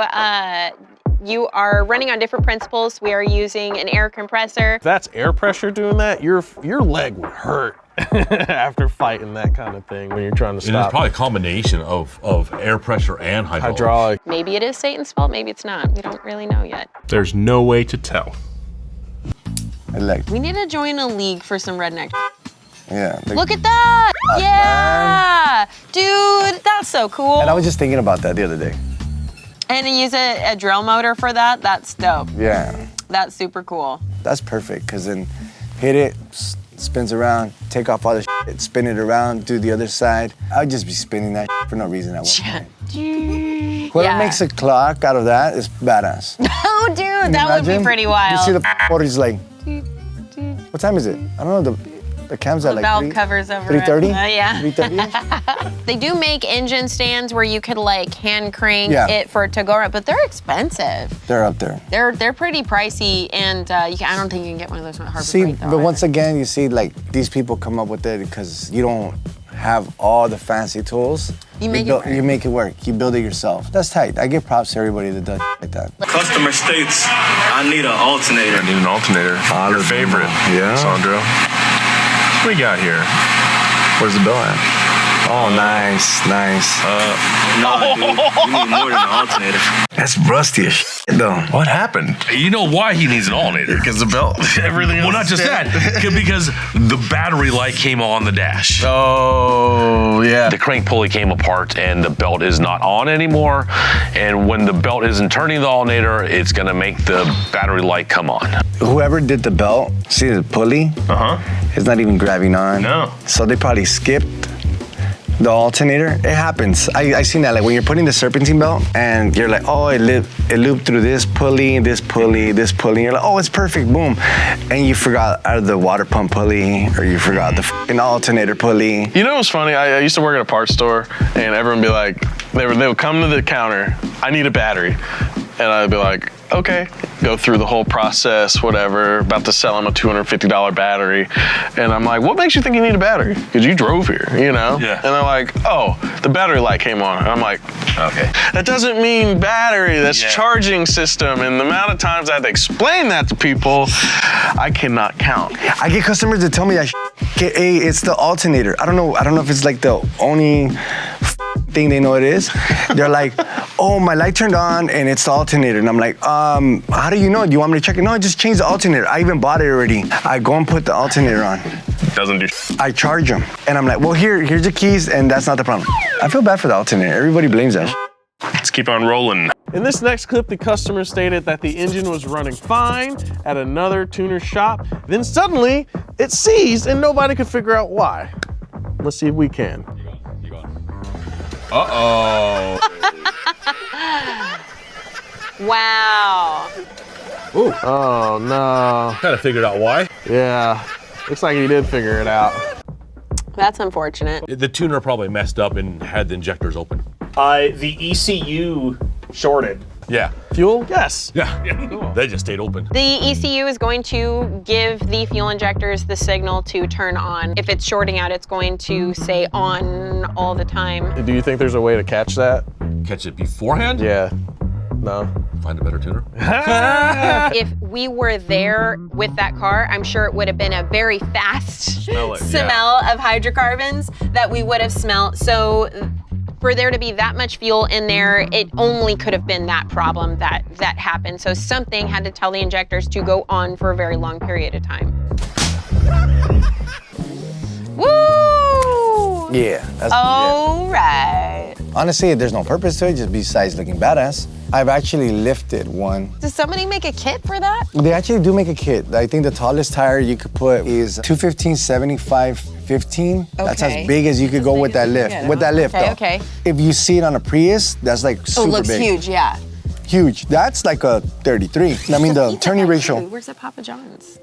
are running on different principles. We are using an air compressor. If that's air pressure doing that, your leg would hurt after fighting that kind of thing when you're trying to And it's stop. probably a combination of air pressure and hydraulic. Maybe it is Satan's fault, maybe it's not. We don't really know yet. There's no way to tell. We need to join a league for some redneck. Yeah. Look at that! Yeah! Dude, that's so cool. And I was just thinking about that the other day. And to use a drill motor for that, that's dope. Yeah. That's super cool. That's perfect, because then hit it, spins around, take off all the shit, spin it around, do the other side. I would just be spinning that for no reason at one point. Whoever makes a clock out of that is badass. Oh, dude, that would be pretty wild. You see the motor is like, what time is it? I don't know, the cam's at The like valve covers over 3:30? it. Yeah. 3:30-ish? They do make engine stands where you could like hand crank Yeah. it for it to go right, but they're expensive. They're up there. They're pretty pricey, and I don't think you can get one of those at Harbor See, Freight, though. but once again, you see like these people come up with it because you don't have all the fancy tools. You make it work. You make it work. You build it yourself. That's tight. I give props to everybody that does like that. Customer states, I need an alternator. I need an alternator. Your favorite, Sandro. What do we got here? Where's the bill at? Oh, nice. No, dude, you need more than an alternator. That's rusty as shit, though. What happened? You know why he needs an alternator? Because the belt, everything else. Well, not just that, because the battery light came on the dash. Oh, yeah. The crank pulley came apart and the belt is not on anymore. And when the belt isn't turning the alternator, it's gonna make the battery light come on. Whoever did the belt, see the pulley? It's not even grabbing on. No. So they probably skipped the alternator. It happens. I seen that, like when you're putting the serpentine belt and you're like, oh, it looped through this pulley, this pulley, this pulley. You're like, oh, it's perfect, boom. And you forgot either the water pump pulley or you forgot the fucking alternator pulley. You know what's funny? I used to work at a parts store, and everyone would be like, they would come to the counter, I need a battery. And I'd be like, okay, go through the whole process, whatever, about to sell them a $250 battery. And I'm like, what makes you think you need a battery? Because you drove here, you know? Yeah. And they're like, oh, the battery light came on. And I'm like, okay. That doesn't mean battery, that's charging system. And the amount of times I had to explain that to people, I cannot count. I get customers that tell me that hey, it's the alternator. I don't know if it's like the only thing they know it is. They're like, oh, my light turned on and it's the alternator. And I'm like, how do you know? Do you want me to check it? No, I just changed the alternator. I even bought it already. I go and put the alternator on. Doesn't do I charge them. And I'm like, well, here's the keys, and that's not the problem. I feel bad for the alternator. Everybody blames that. Let's keep on rolling. In this next clip, the customer stated that the engine was running fine at another tuner shop. Then suddenly, it seized and nobody could figure out why. Let's see if we can. Uh-oh. Wow. Ooh. Oh, no. Kind of figured out why. Yeah. Looks like he did figure it out. That's unfortunate. The tuner probably messed up and had the injectors open. The ECU shorted. Yeah. Fuel? Yes. Yeah. Cool. They just stayed open. The ECU is going to give the fuel injectors the signal to turn on. If it's shorting out, it's going to say on all the time. Do you think there's a way to catch that? Catch it beforehand? Yeah. No. Find a better tuner. If we were there with that car, I'm sure it would have been a very fast smell of hydrocarbons that we would have smelled. So for there to be that much fuel in there, it only could have been that problem that happened. So something had to tell the injectors to go on for a very long period of time. Woo! Yeah. All right. Honestly, there's no purpose to it, just besides looking badass. I've actually lifted one. Does somebody make a kit for that? They actually do make a kit. I think the tallest tire you could put is 215, 75, 15. That's as big as you could go with that lift. Yeah. With that lift, though. Okay. If you see it on a Prius, that's like super big. Oh, it looks huge, yeah. Huge. That's like a 33. I mean, the turning ratio. Where's the Papa John's?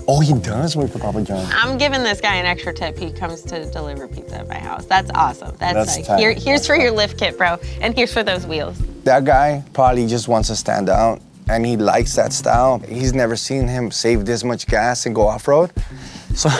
Oh, he does work for Papa John's. I'm giving this guy an extra tip. He comes to deliver pizza at my house. That's awesome. That's like, tight. here's for your lift kit, bro. And here's for those wheels. That guy probably just wants to stand out, and he likes that style. He's never seen him save this much gas and go off-road. So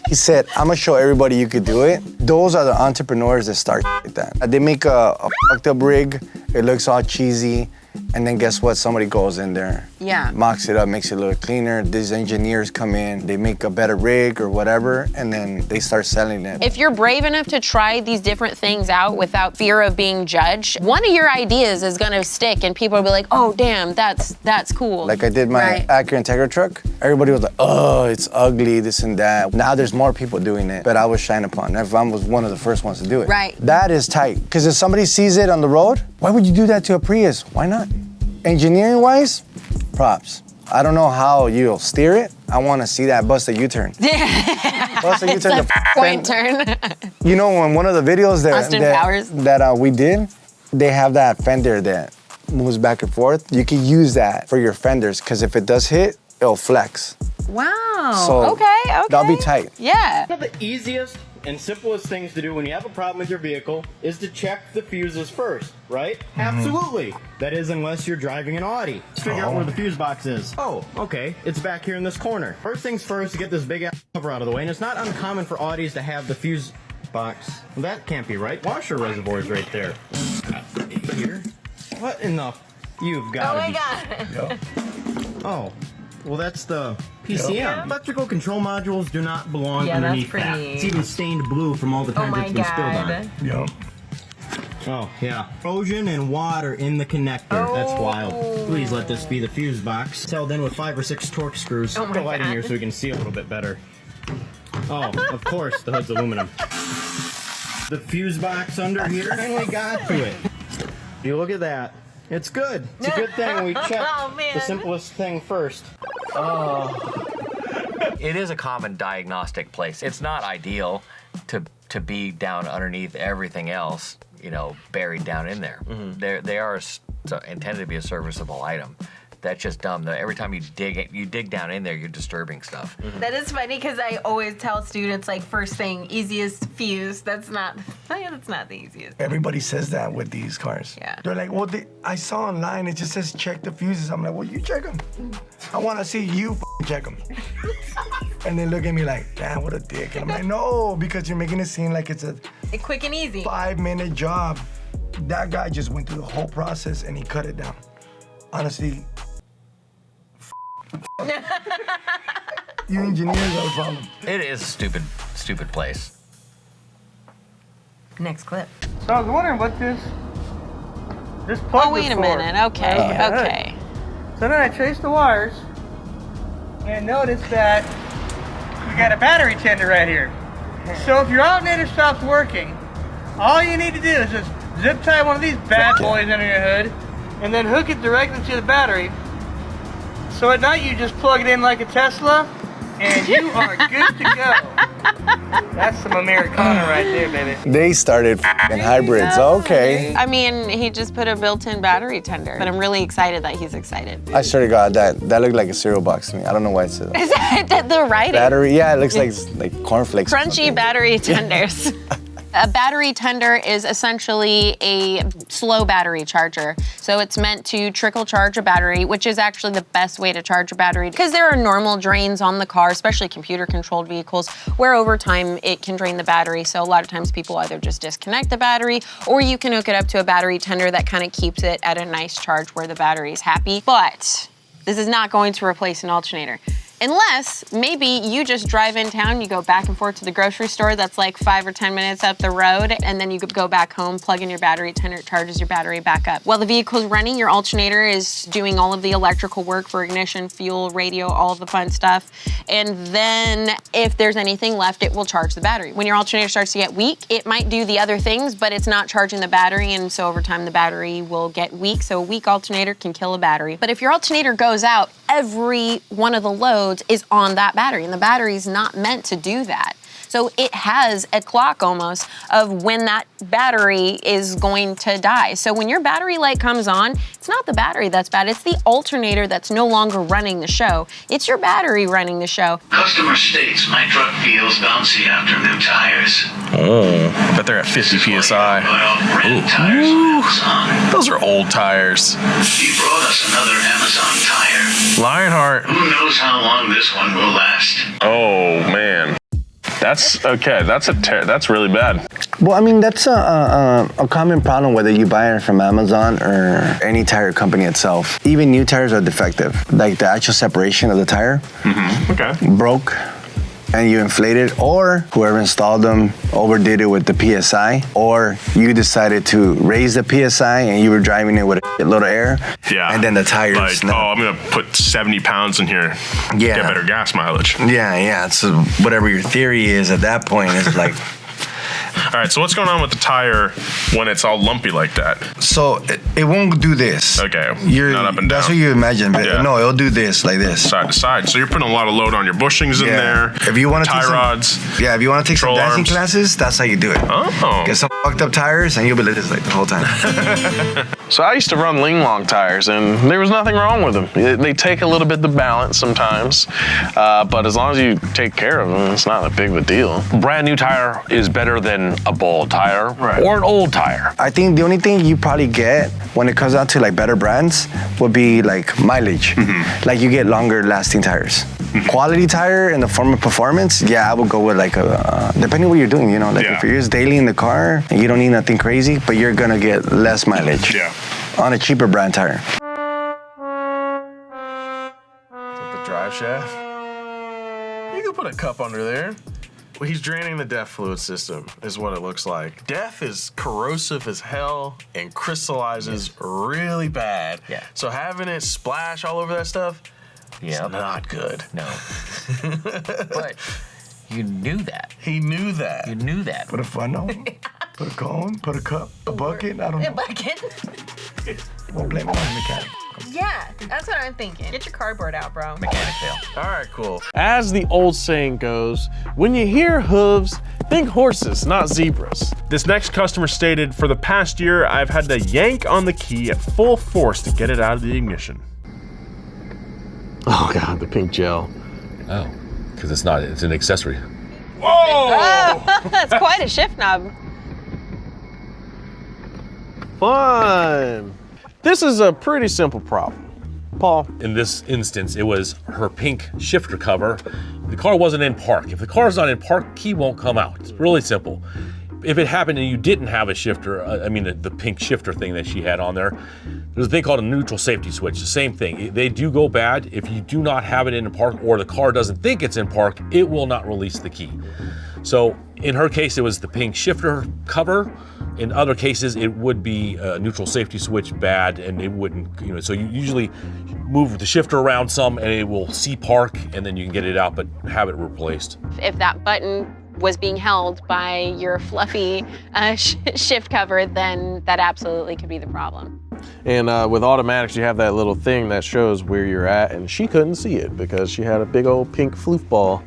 he said, I'm gonna show everybody you could do it. Those are the entrepreneurs that start like that. They make a fucked up rig. It looks all cheesy. And then guess what? Somebody goes in there, mocks it up, makes it look cleaner. These engineers come in, they make a better rig or whatever, and then they start selling it. If you're brave enough to try these different things out without fear of being judged, one of your ideas is gonna stick and people will be like, oh damn, that's cool. Like I did my Acura Integra truck. Everybody was like, oh, it's ugly, this and that. Now there's more people doing it, but I was shined upon. I was one of the first ones to do it. Right. That is tight, because if somebody sees it on the road, why would you do that to a Prius? Why not? Engineering-wise, props. I don't know how you'll steer it. I want to see that bust a U-turn. Bust a U-turn. It's a point turn. You know, in one of the videos that we did, they have that fender that moves back and forth. You can use that for your fenders, because if it does hit, it'll flex. Wow. So okay. That'll be tight. Yeah. One of the easiest and simplest things to do when you have a problem with your vehicle is to check the fuses first, right? Absolutely. That is, unless you're driving an Audi. Let's figure out where the fuse box is. Oh, okay. It's back here in this corner. First things first, to get this big ass cover out of the way, and it's not uncommon for Audis to have the fuse box. Well, that can't be right. Washer reservoir is right there. Here. What in the? You've got to be. God. Oh. Well, that's the PCM. Yep. Electrical control modules do not belong underneath that. It's even stained blue from all the times it's been spilled on. Yep. Oh, yeah. Corrosion and water in the connector. That's wild. Please let this be the fuse box. It's held in with 5 or 6 Torx screws. Put the light in here so we can see a little bit better. Oh, of course, the hood's aluminum. The fuse box under here, and we got to it. You look at that. It's good. It's a good thing we checked the simplest thing first. It is a common diagnostic place. It's not ideal to be down underneath everything else, you know, buried down in there. They are intended to be a serviceable item. That's just dumb. Every time you dig down in there, you're disturbing stuff. That is funny because I always tell students, like, first thing, easiest fuse. That's not the easiest. Everybody says that with these cars. Yeah. They're like, well, I saw online, it just says check the fuses. I'm like, well, you check them. I want to see you check them. And they look at me like, damn, what a dick. And I'm like, no, because you're making it seem like it's a quick and easy 5-minute job. That guy just went through the whole process and he cut it down. Honestly, you engineers are a problem. It is a stupid place. Next clip. So I was wondering what this plug Oh, wait a was for. minute. Okay. So then I traced the wires and noticed that we got a battery tender right here. So if your alternator stops working, all you need to do is just zip tie one of these bad boys under your hood, and then hook it directly to the battery. So at night you just plug it in like a Tesla, and you are good to go. That's some Americana right there, baby. They started f***ing hybrids. Okay. I mean, he just put a built-in battery tender, but I'm really excited that he's excited. I swear to God, that looked like a cereal box to me. I don't know why it's Is that the writing? battery. Yeah, it looks like cornflakes. or Crunchy something. battery tenders. A battery tender is essentially a slow battery charger. So it's meant to trickle charge a battery, which is actually the best way to charge a battery because there are normal drains on the car, especially computer controlled vehicles, where over time it can drain the battery. So a lot of times people either just disconnect the battery or you can hook it up to a battery tender that kind of keeps it at a nice charge where the battery is happy. But this is not going to replace an alternator. Unless maybe you just drive in town, you go back and forth to the grocery store that's like 5 or 10 minutes up the road, and then you could go back home, plug in your battery, tender charges your battery back up. While the vehicle's running, your alternator is doing all of the electrical work for ignition, fuel, radio, all of the fun stuff. And then if there's anything left, it will charge the battery. When your alternator starts to get weak, it might do the other things, but it's not charging the battery, and so over time the battery will get weak. So a weak alternator can kill a battery. But if your alternator goes out, every one of the loads is on that battery, and the battery's not meant to do that. So it has a clock almost of when that battery is going to die. So when your battery light comes on, it's not the battery that's bad, it's the alternator that's no longer running the show. It's your battery running the show. Customer states my truck feels bouncy after new tires. Oh, I bet they're at 50 PSI. Ooh, those are old tires. He brought us another Amazon tire. Lionheart. Who knows how long this one will last? Oh, man. That's okay. That's really bad. Well, I mean, that's a common problem whether you buy it from Amazon or any tire company itself. Even new tires are defective. Like the actual separation of the tire broke and you inflate it, or whoever installed them overdid it with the PSI, or you decided to raise the PSI and you were driving it with a little air. Yeah. And then the tires. Like, I'm gonna put 70 pounds in here. Yeah. Get better gas mileage. Yeah. So whatever your theory is at that point is like. All right, so what's going on with the tire when it's all lumpy like that? So it won't do this. Okay, not up and down. That's what you imagine, but Yeah. no, it'll do this, like this. Side to side. So you're putting a lot of load on your bushings in there. If you want to tie take rods. If you want to take some control dancing arms. classes, that's how you do it. Oh. Get some fucked up tires and you'll be like this like the whole time. So I used to run Ling Long tires, and there was nothing wrong with them. They take a little bit to balance sometimes, but as long as you take care of them, it's not that big of a deal. Brand new tire is better than a bald tire or an old tire. I think the only thing you probably get when it comes out to like better brands would be like mileage. Like you get longer lasting tires. Quality tire in the form of performance, yeah, I would go with like a, depending what you're doing, you know, like if you're just daily in the car and you don't need nothing crazy, but you're gonna get less mileage on a cheaper brand tire. The drive shaft. You can put a cup under there. Well, he's draining the DEF fluid system, is what it looks like. DEF is corrosive as hell and crystallizes really bad. Yeah. So having it splash all over that stuff, is not good. No. But you knew that. He knew that. You knew that. Put a funnel, put a cone, put a cup, a bucket, I don't know. A bucket? We'll blame it on the mechanic. Yeah, that's what I'm thinking. Get your cardboard out, bro. Mechanic fail. All right, cool. As the old saying goes, when you hear hooves, think horses, not zebras. This next customer stated, for the past year, I've had to yank on the key at full force to get it out of the ignition. Oh God, the pink gel. Oh, because it's an accessory. Whoa! Oh, that's quite a shift knob. Fun. This is a pretty simple problem. Paul? In this instance, it was her pink shifter cover. The car wasn't in park. If the car's not in park, key won't come out. It's really simple. If it happened and you didn't have a shifter, the pink shifter thing that she had on there, there's a thing called a neutral safety switch. The same thing. They do go bad. If you do not have it in park or the car doesn't think it's in park, it will not release the key. So in her case, it was the pink shifter cover. In other cases, it would be a neutral safety switch bad, and it wouldn't, so you usually move the shifter around some and it will see park and then you can get it out, but have it replaced. If that button was being held by your fluffy shift cover, then that absolutely could be the problem. And with automatics, you have that little thing that shows where you're at, and she couldn't see it because she had a big old pink floof ball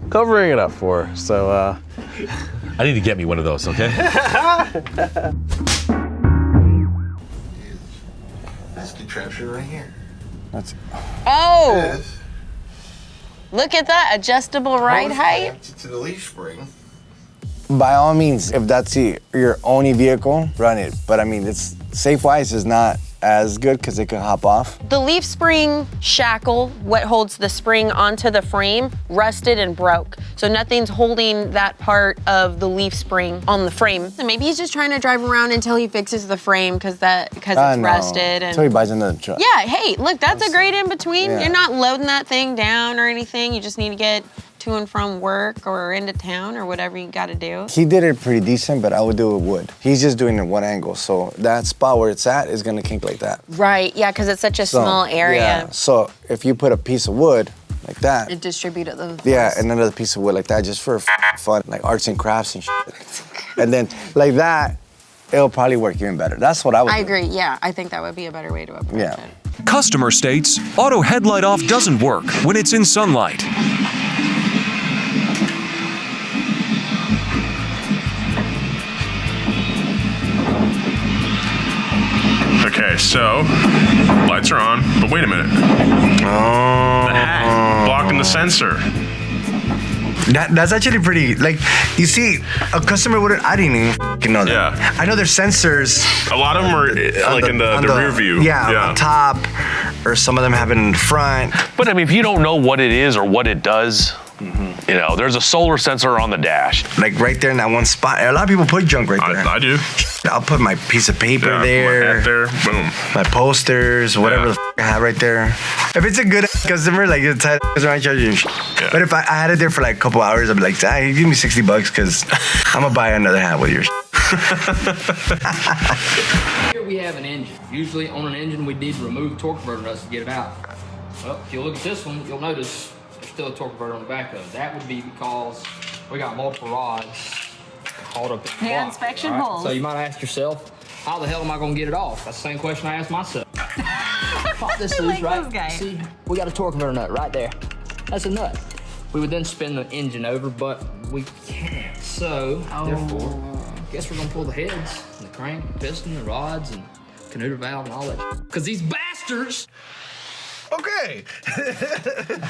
covering it up for her. So I need to get me one of those, okay? That's the traction right here. That's Oh! Look at that, adjustable ride height. To the leaf spring. By all means, if that's your only vehicle, run it. But I mean, it's safe-wise is not as good because it could hop off. The leaf spring shackle, what holds the spring onto the frame, rusted and broke. So nothing's holding that part of the leaf spring on the frame. So maybe he's just trying to drive around until he fixes the frame because it's rusted. And Until he buys another truck. yeah, hey, look, that's a great in between. Yeah. You're not loading that thing down or anything. You just need to get to and from work or into town or whatever you got to do. He did it pretty decent, but I would do it wood. He's just doing it one angle, so that spot where it's at is gonna kink like that. Right, yeah, because it's such a small area. Yeah, so if you put a piece of wood like that, It distributed the yeah, and another piece of wood like that, just for fun, like arts and crafts and shit. And then like that, it'll probably work even better. That's what I would I do. agree, yeah. I think that would be a better way to approach Yeah. it. Customer states auto headlight off doesn't work when it's in sunlight. Okay, so lights are on, but wait a minute. The hat blocking the sensor. That's actually pretty, like, you see, a customer wouldn't, I didn't even f***ing know that. Yeah. I know there's sensors. A lot of them are like in the rear view. Yeah, on top, or some of them have it in front. But I mean, if you don't know what it is or what it does, you know, there's a solar sensor on the dash. Like right there in that one spot. A lot of people put junk right there. I do. I'll put my piece of paper Yeah, there. my hat there, boom. My posters, whatever the f I have right there. If it's a good customer, like it's tight around charging. Yeah. But if I had it there for like a couple hours, I'd be like, hey, give me $60 because I'm gonna buy another hat with your. Here we have an engine. Usually on an engine we need to remove torque converter nuts to get it out. Well, if you look at this one, you'll notice there's still a torque converter on the back of it. That would be because we got multiple rods caught up in the block, inspection right? holes. So you might ask yourself, how the hell am I gonna get it off? That's the same question I asked myself. Pop this loose, right? See, we got a torque converter nut right there. That's a nut. We would then spin the engine over, but we can't. So, therefore, I guess we're gonna pull the heads, and the crank, the piston, the rods, and canoe valve, and all that. Because these bastards. Okay.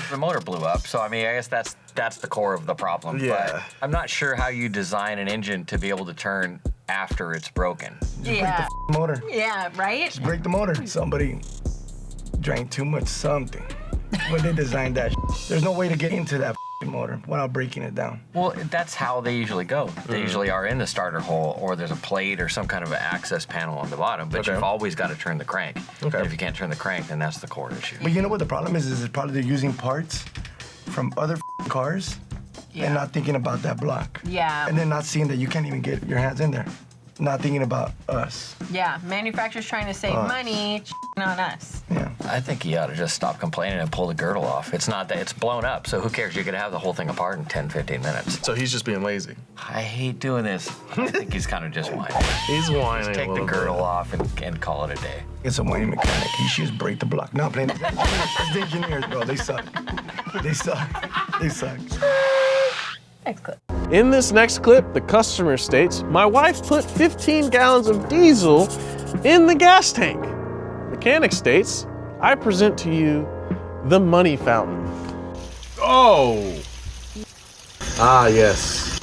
The motor blew up, so I mean, I guess that's the core of the problem. Yeah. But I'm not sure how you design an engine to be able to turn after it's broken. Yeah. Motor. Yeah, right? Just break the motor. Somebody drank too much something when they designed that. There's no way to get into that motor without breaking it down. Well, that's how they usually go. They usually are in the starter hole, or there's a plate or some kind of an access panel on the bottom, but you've always got to turn the crank. And if you can't turn the crank, then that's the core issue. But you know what the problem is probably they're using parts from other cars and not thinking about that block. Yeah. And then not seeing that you can't even get your hands in there. Not thinking about us. Yeah, manufacturers trying to save money on us. Yeah. I think you ought to just stop complaining and pull the girdle off. It's not that it's blown up, so who cares? You're gonna have the whole thing apart in 10, 15 minutes. So he's just being lazy. I hate doing this. I think he's kind of just whining. He's whining. Just take the girdle off and call it a day. It's a whining mechanic. He should just break the block. No, I'm playing. It's the engineers, bro. They suck. They suck. They suck. Next clip. In this next clip, the customer states, my wife put 15 gallons of diesel in the gas tank. Mechanic states, I present to you the money fountain. Oh! Ah, yes.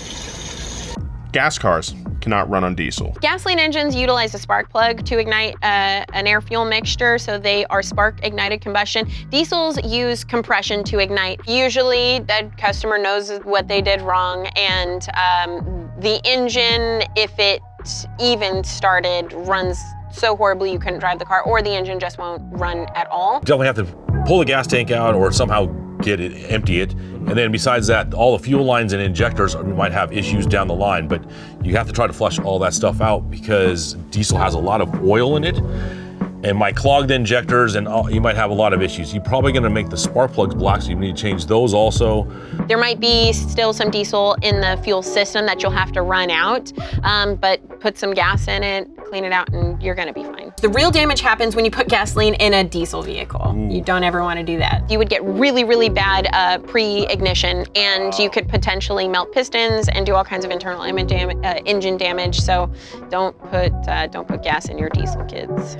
Gas cars cannot run on diesel. Gasoline engines utilize a spark plug to ignite an air-fuel mixture, so they are spark-ignited combustion. Diesels use compression to ignite. Usually, that customer knows what they did wrong, and the engine, if it even started, runs so horribly you couldn't drive the car, or the engine just won't run at all. Definitely have to pull the gas tank out or somehow get it, empty it. And then besides that, all the fuel lines and injectors might have issues down the line, but you have to try to flush all that stuff out because diesel has a lot of oil in it. and might clog the injectors, and you might have a lot of issues. You're probably gonna make the spark plugs black, so you need to change those also. There might be still some diesel in the fuel system that you'll have to run out, but put some gas in it, clean it out, and you're gonna be fine. The real damage happens when you put gasoline in a diesel vehicle. You don't ever wanna do that. You would get really, really bad pre-ignition, and you could potentially melt pistons and do all kinds of internal engine damage, so don't put gas in your diesel, kids.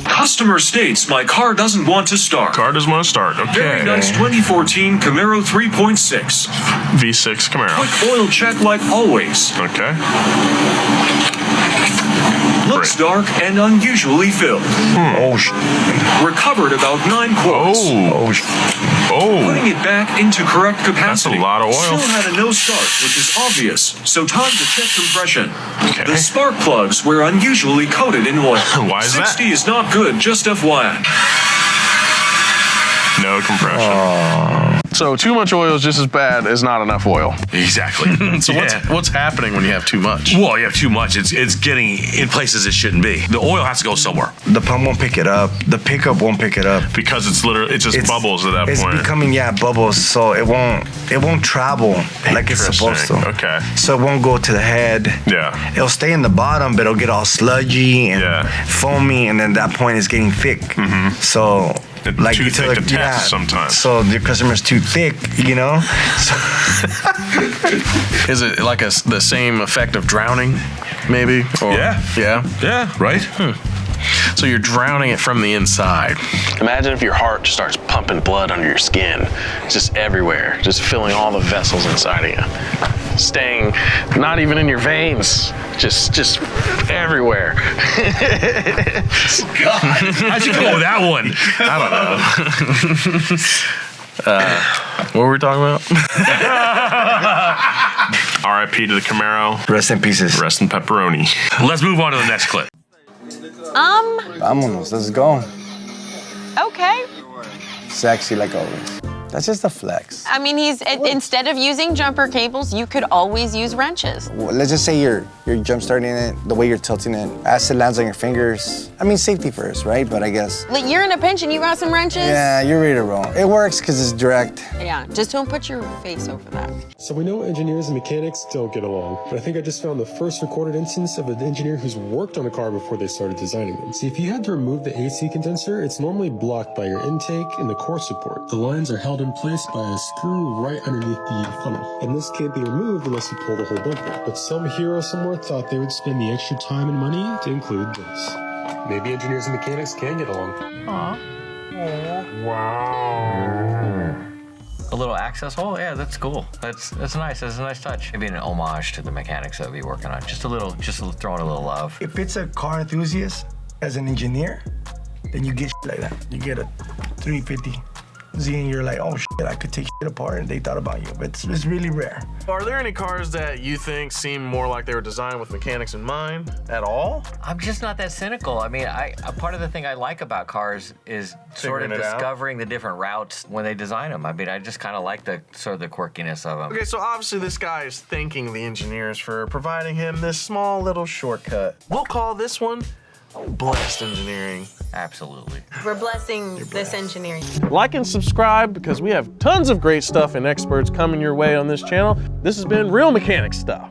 Customer states my car doesn't want to start. Car doesn't want to start, okay. Very nice 2014 Camaro 3.6. V6 Camaro. Quick oil check like always. Okay. Looks dark and unusually filled. Recovered about 9 quarts. Putting it back into correct capacity. That's a lot of oil. Still had a no start, which is obvious, so time to check compression. The spark plugs were unusually coated in oil. Why is 60 is not good, just FYI. No compression. So too much oil is just as bad as not enough oil. Exactly. So what's happening when you have too much? Well, you have too much. It's getting in places it shouldn't be. The oil has to go somewhere. The pump won't pick it up. The pickup won't pick it up. Because it's just bubbles at that point. It's becoming, bubbles, so it won't travel like it's supposed to. Okay. So it won't go to the head. Yeah. It'll stay in the bottom, but it'll get all sludgy and foamy, and then at that point it's getting thick. So like too thick to test sometimes. So your customer's too thick, you know? So is it like the same effect of drowning, maybe? Or, yeah, right? So you're drowning it from the inside. Imagine if your heart just starts pumping blood under your skin, just everywhere, just filling all the vessels inside of you, staying not even in your veins, just everywhere. God, how'd you come up with that one? I don't know. What were we talking about? R.I.P. to the Camaro. Rest in pieces. Rest in pepperoni. Let's move on to the next clip. Vámonos, let's go. Okay. Sexy like always. That's just a flex. I mean, instead of using jumper cables, you could always use wrenches. Well, let's just say you're jump starting it, the way you're tilting it, as it lands on your fingers. I mean, safety first, right? But I guess. Like, you're in a pinch and you got some wrenches? Yeah, you're ready to roll. It works because it's direct. Yeah, just don't put your face over that. So we know engineers and mechanics don't get along, but I think I just found the first recorded instance of an engineer who's worked on a car before they started designing them. See, if you had to remove the AC condenser, it's normally blocked by your intake and the core support. The lines are held in place by a screw right underneath the funnel, and this can't be removed unless you pull the whole bumper. But some hero somewhere thought they would spend the extra time and money to include this. Maybe engineers and mechanics can get along. Wow. A little access hole? Yeah, that's cool. That's nice. That's a nice touch. Maybe an homage to the mechanics that we'll be working on. Just throwing a little love. If it's a car enthusiast as an engineer, then you get shit like that. You get a 350Z and you're like, oh shit, I could take shit apart, and they thought about you. But it's really rare. Are there any cars that you think seem more like they were designed with mechanics in mind at all? I'm just not that cynical. I mean, a part of the thing I like about cars is sort of discovering the different routes when they design them. I mean, I just kind of like the quirkiness of them. Okay, so obviously this guy is thanking the engineers for providing him this small little shortcut. We'll call this one blessed engineering. Absolutely. We're blessing this engineering. Like and subscribe because we have tons of great stuff and experts coming your way on this channel. This has been Real Mechanic Stuff.